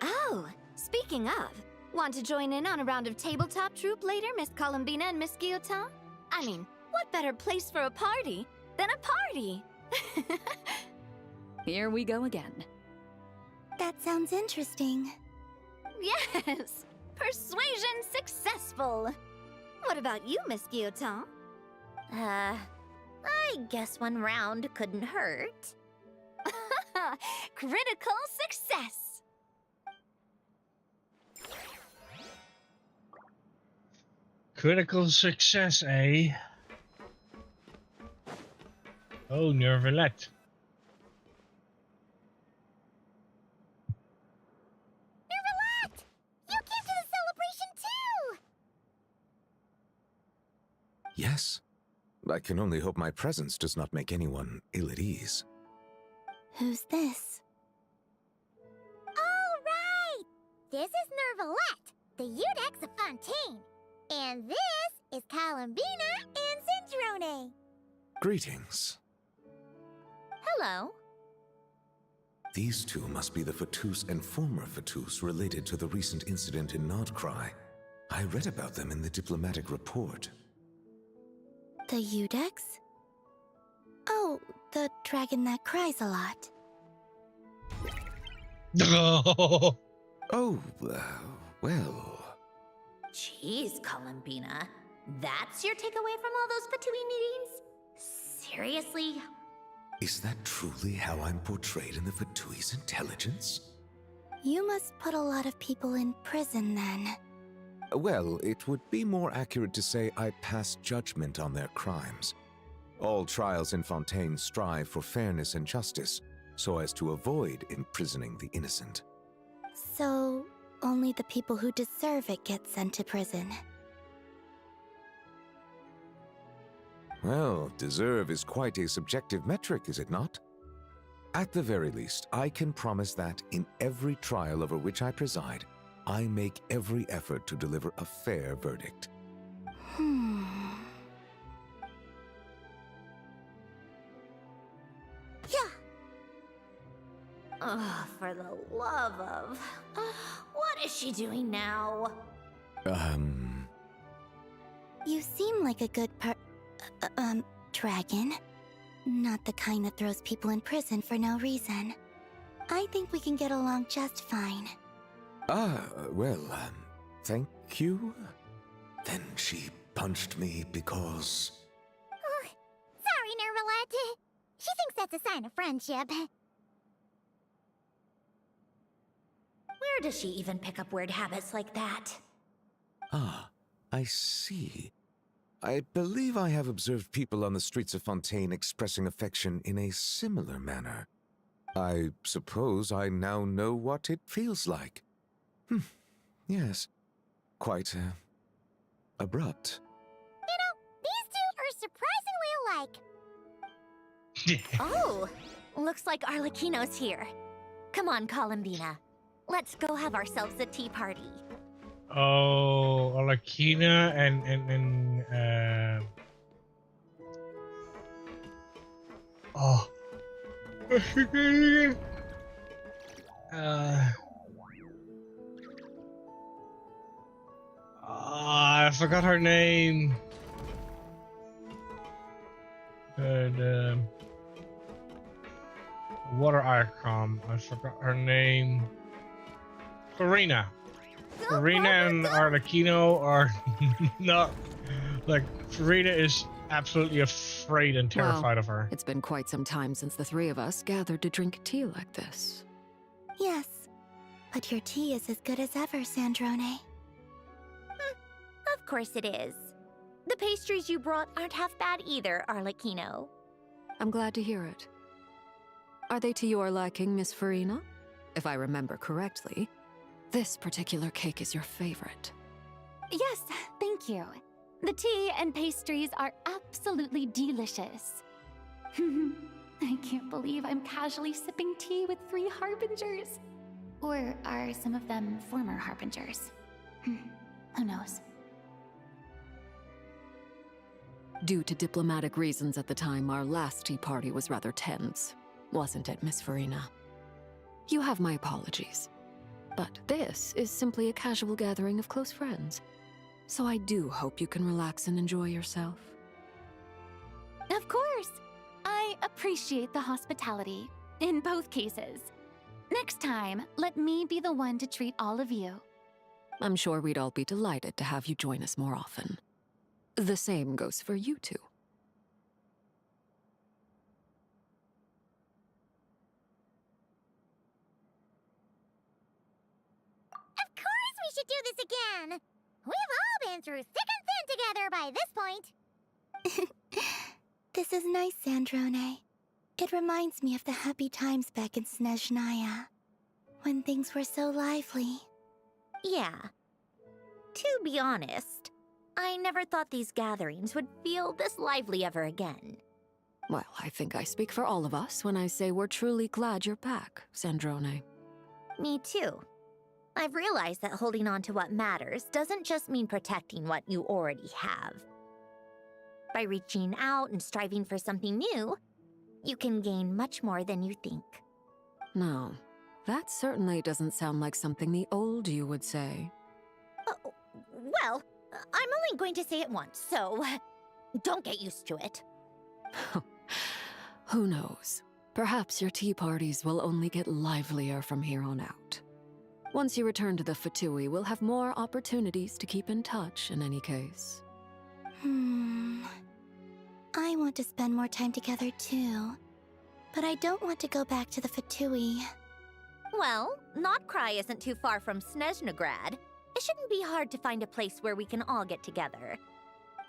Oh, speaking of, want to join in on a round of tabletop troupe later, Miss Columbina and Miss Guillotin? I mean, what better place for a party than a party? Here we go again. That sounds interesting. Yes! Persuasion successful! What about you, Miss Guillotin? I guess one round couldn't hurt. Critical success! Critical success, eh? Oh, Nervalette. Nervalette! You came to the celebration too! Yes. I can only hope my presence does not make anyone ill at ease. Who's this? All right! This is Nervalette, the Eudex of Fontaine. And this is Columbina and Cendrone. Greetings. Hello. These two must be the Fatus and former Fatus related to the recent incident in Nordcry. I read about them in the diplomatic report. The Udex? Oh, the dragon that cries a lot. Oh, well... Jeez, Columbina. That's your takeaway from all those Fatui meetings? Seriously? Is that truly how I'm portrayed in the Fatui's intelligence? You must put a lot of people in prison then. Well, it would be more accurate to say I pass judgment on their crimes. All trials in Fontaine strive for fairness and justice, so as to avoid imprisoning the innocent. So, only the people who deserve it get sent to prison. Well, deserve is quite a subjective metric, is it not? At the very least, I can promise that in every trial over which I preside, I make every effort to deliver a fair verdict. Yeah. Oh, for the love of... what is she doing now? You seem like a good dragon. Not the kind that throws people in prison for no reason. I think we can get along just fine. Thank you? Then she punched me because... Sorry, Nervalette. She thinks that's a sign of friendship. Where does she even pick up weird habits like that? Ah, I see. I believe I have observed people on the streets of Fontaine expressing affection in a similar manner. I suppose I now know what it feels like. Yes. Quite, abrupt. You know, these two are surprisingly alike. Oh, looks like Arlecchino's here. Come on, Columbina. Let's go have ourselves a tea party. Oh, Arlecchina and oh. I forgot her name. The water icon. I forgot her name. Farina. Farina and Arlecchino are not like Farina is absolutely afraid and terrified of her. It's been quite some time since the three of us gathered to drink tea like this. Yes, but your tea is as good as ever, Sandrone. Of course it is. The pastries you brought aren't half bad either, Arlecchino. I'm glad to hear it. Are they to your liking, Miss Farina? If I remember correctly, this particular cake is your favorite. Yes, thank you. The tea and pastries are absolutely delicious. I can't believe I'm casually sipping tea with 3 harbingers. Or are some of them former harbingers? Who knows? Due to diplomatic reasons at the time, our last tea party was rather tense, wasn't it, Miss Farina? You have my apologies. But this is simply a casual gathering of close friends. So I do hope you can relax and enjoy yourself. Of course! I appreciate the hospitality, in both cases. Next time, let me be the one to treat all of you. I'm sure we'd all be delighted to have you join us more often. The same goes for you two. Of course we should do this again! We've all been through thick and thin together by this point. This is nice, Sandrone. It reminds me of the happy times back in Snezhnaya, when things were so lively. Yeah. To be honest, I never thought these gatherings would feel this lively ever again. Well, I think I speak for all of us when I say we're truly glad you're back, Sandrone. Me too. I've realized that holding on to what matters doesn't just mean protecting what you already have. By reaching out and striving for something new, you can gain much more than you think. No, that certainly doesn't sound like something the old you would say. Well, I'm only going to say it once, so don't get used to it. Who knows? Perhaps your tea parties will only get livelier from here on out. Once you return to the Fatui, we'll have more opportunities to keep in touch in any case. I want to spend more time together too. But I don't want to go back to the Fatui. Well, Notcry isn't too far from Snezhnograd. It shouldn't be hard to find a place where we can all get together.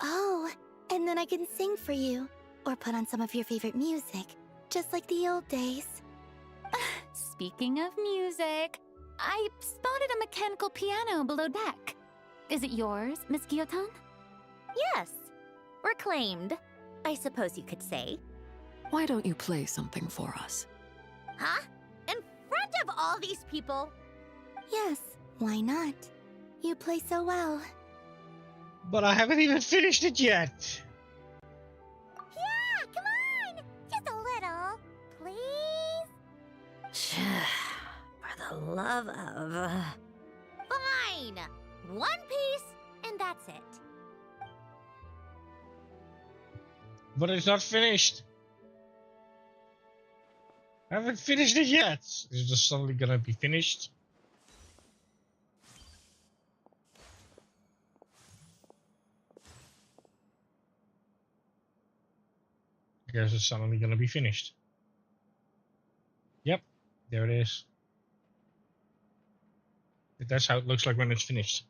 Oh, and then I can sing for you. Or put on some of your favorite music. Just like the old days. Speaking of music, I spotted a mechanical piano below deck. Is it yours, Miss Guillotin? Yes. Reclaimed, I suppose you could say. Why don't you play something for us? Huh? In front of all these people? Yes, why not? You play so well. But I haven't even finished it yet. Yeah, come on! Just a little, please? For the love of... Fine! One piece, and that's it. But it's not finished. I haven't finished it yet. It's just suddenly gonna be finished. I guess it's suddenly gonna be finished. Yep, there it is. That's how it looks like when it's finished.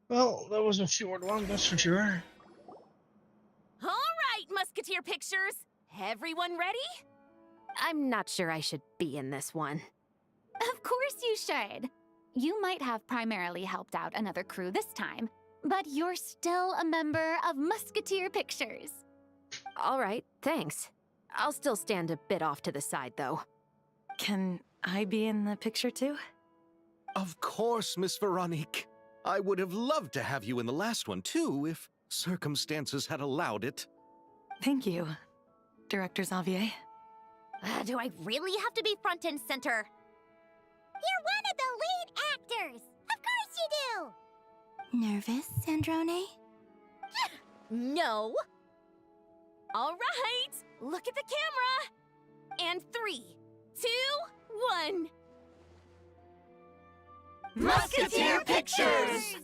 Well, that was a short one, that's for sure. All right, Musketeer Pictures. Everyone ready? I'm not sure I should be in this one. Of course you should. You might have primarily helped out another crew this time, but you're still a member of Musketeer Pictures. All right, thanks. I'll still stand a bit off to the side, though. Can I be in the picture too? Of course, Miss Veronique. I would have loved to have you in the last one too, if circumstances had allowed it. Thank you, Director Xavier. Do I really have to be front and center? You're one of the lead actors! Of course you do! Nervous, Sandrone? No. All right, look at the camera. And 3, 2, 1. Musketeer Pictures!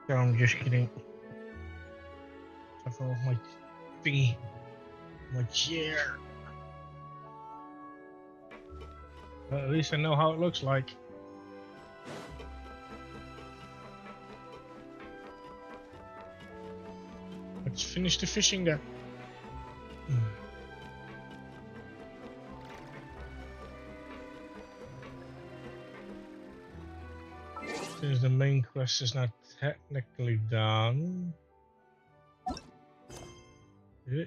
No, I'm just kidding. I fell off my thingy. My chair. Well, at least I know how it looks like. Let's finish the fishing then. Since the main quest is not technically done.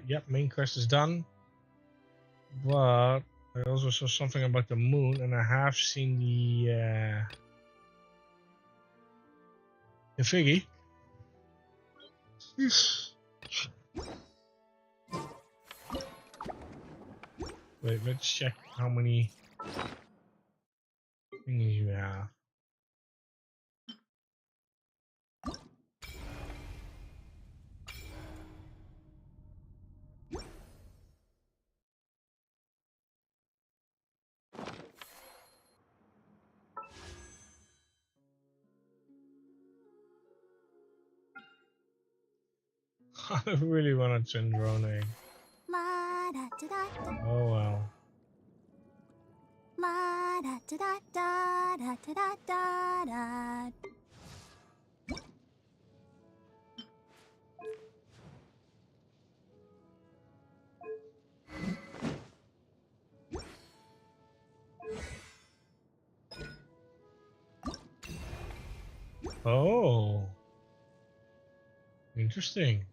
Yep, main quest is done. But I also saw something about the moon, and I have seen the figgy. Wait, let's check how many thingies you have. I really wanted Cendrone. Oh well. Oh, interesting.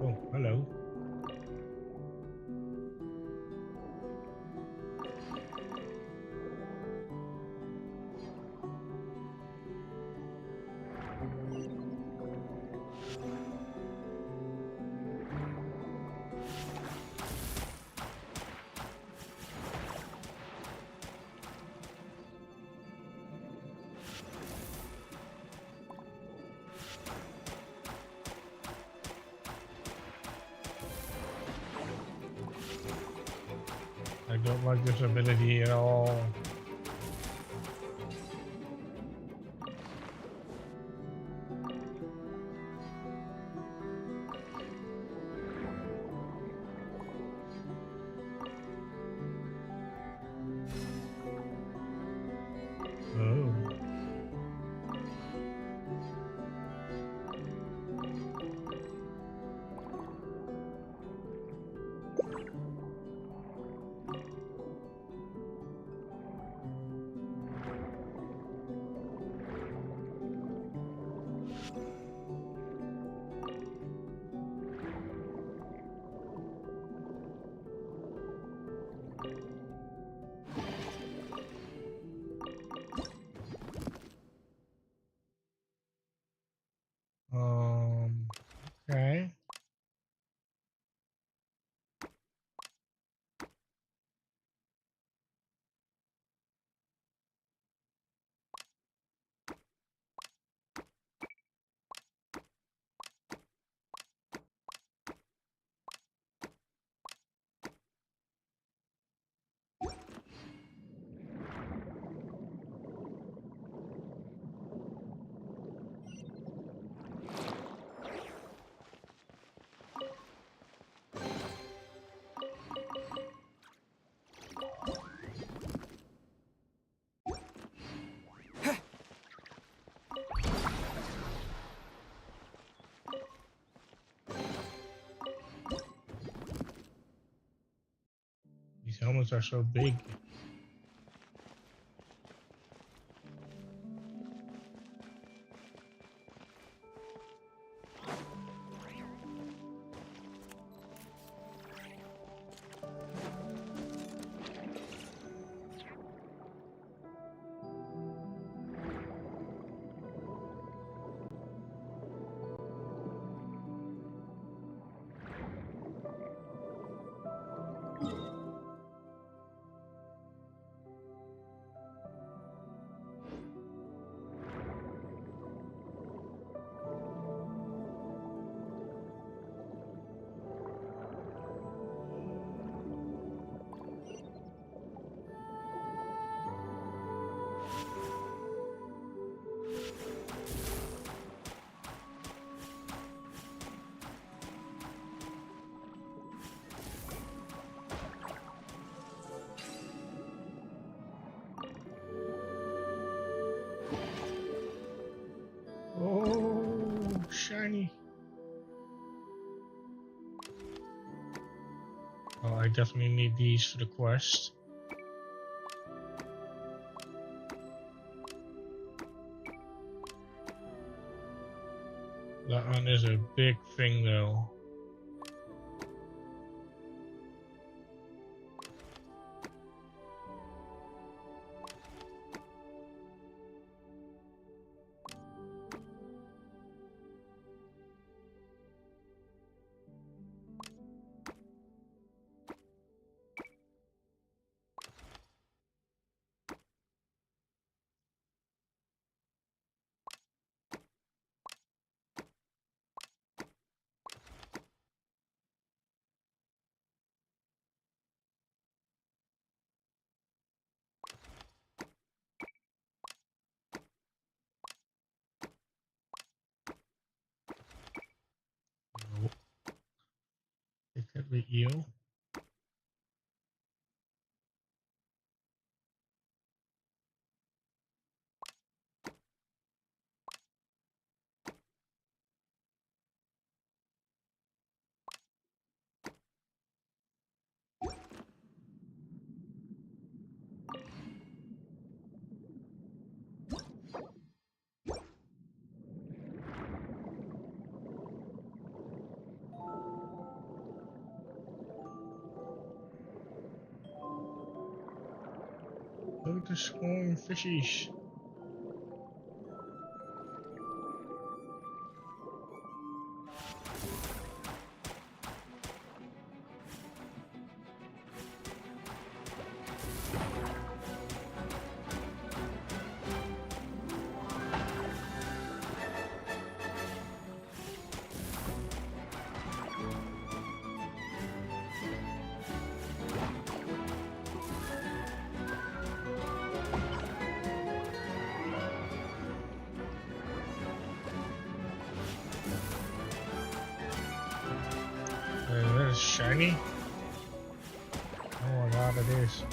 Oh, hello. I don't like this ability at all. Oh. Okay. These helmets are so big. Oh, shiny. Oh, I definitely need these for the quest. That one is a big thing though. No. Take that with you. Look at the swarm fishies. That is shiny. Oh my god, it is.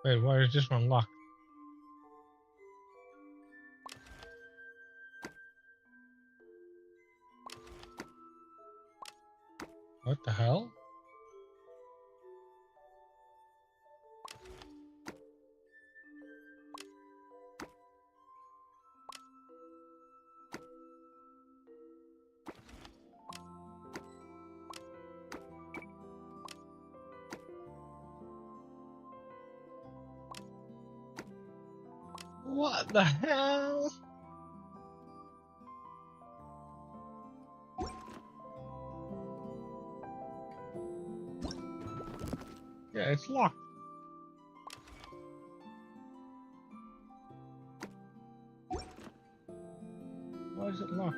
Wait, why is this one locked? What the hell? What the hell? Yeah, it's locked. Why is it locked?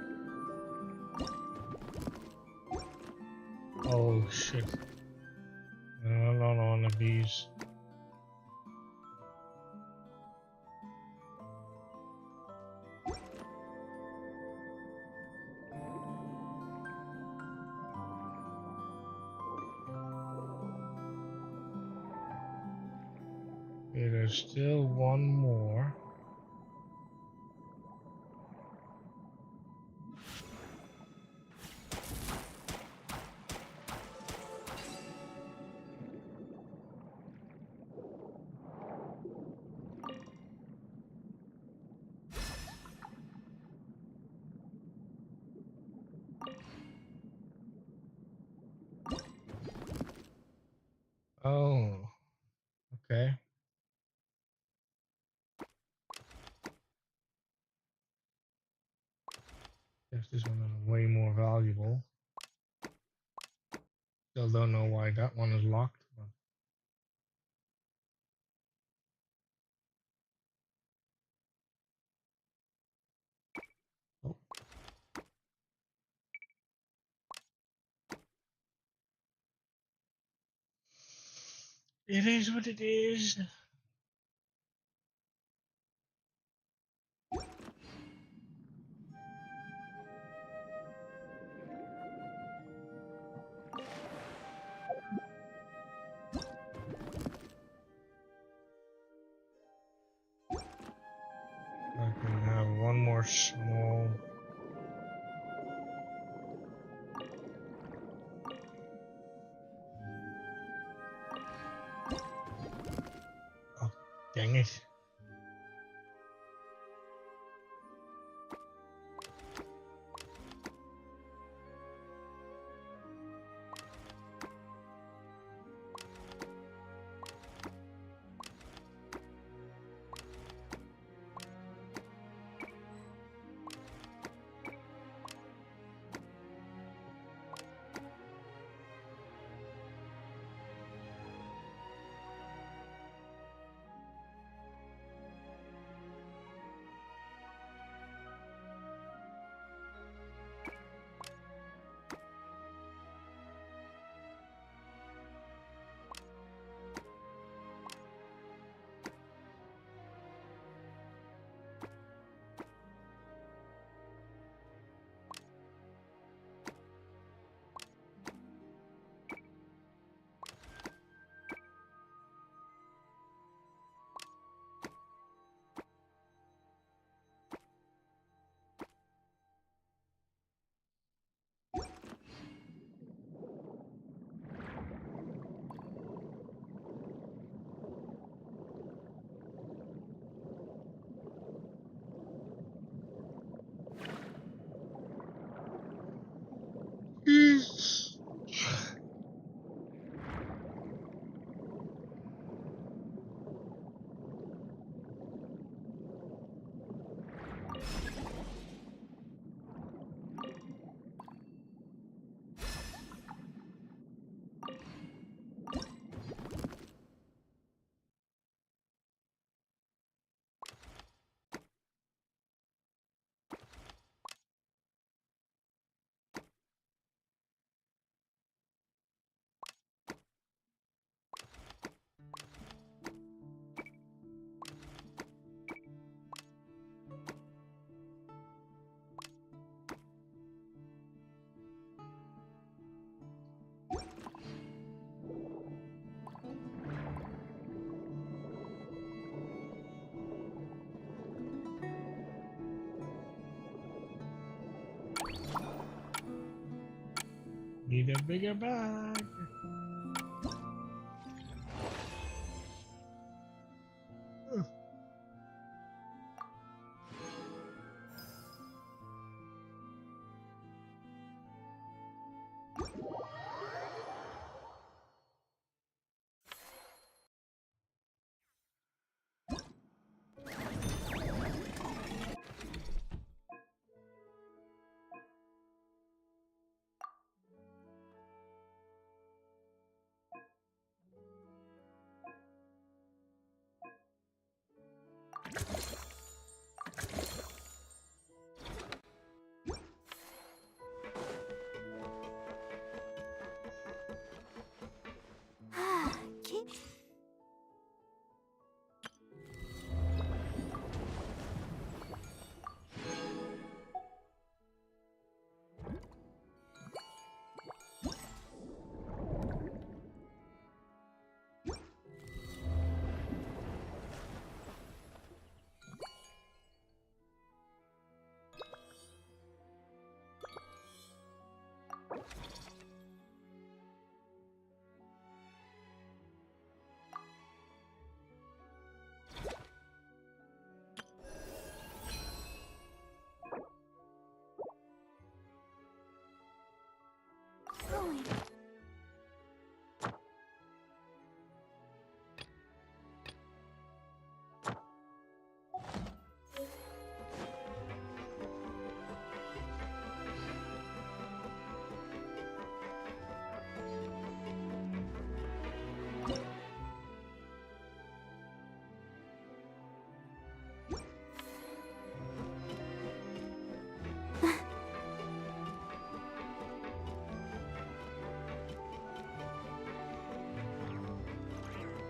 Oh shit. No, one of these. Okay, there's still one more. Oh, okay. Guess this one is way more valuable. Still don't know why that one is locked. But... Oh. It is what it is. I can have one more small. Oh, dang it. Need a bigger bag.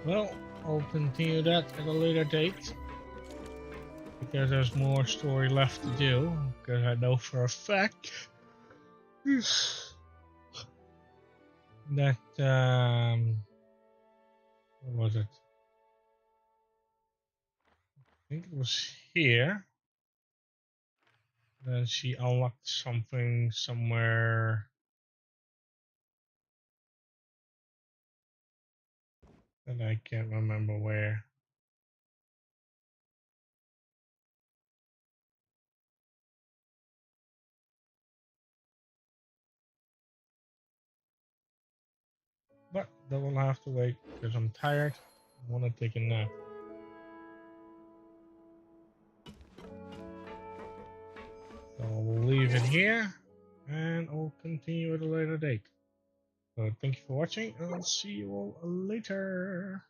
Well, I'll continue that at a later date. Because there's more story left to do. Because I know for a fact that what was it? I think it was here. Then she unlocked something somewhere that I can't remember where. But that will have to wait because I'm tired. I want to take a nap. So we'll leave it here and I'll continue at a later date. So thank you for watching and I'll see you all later.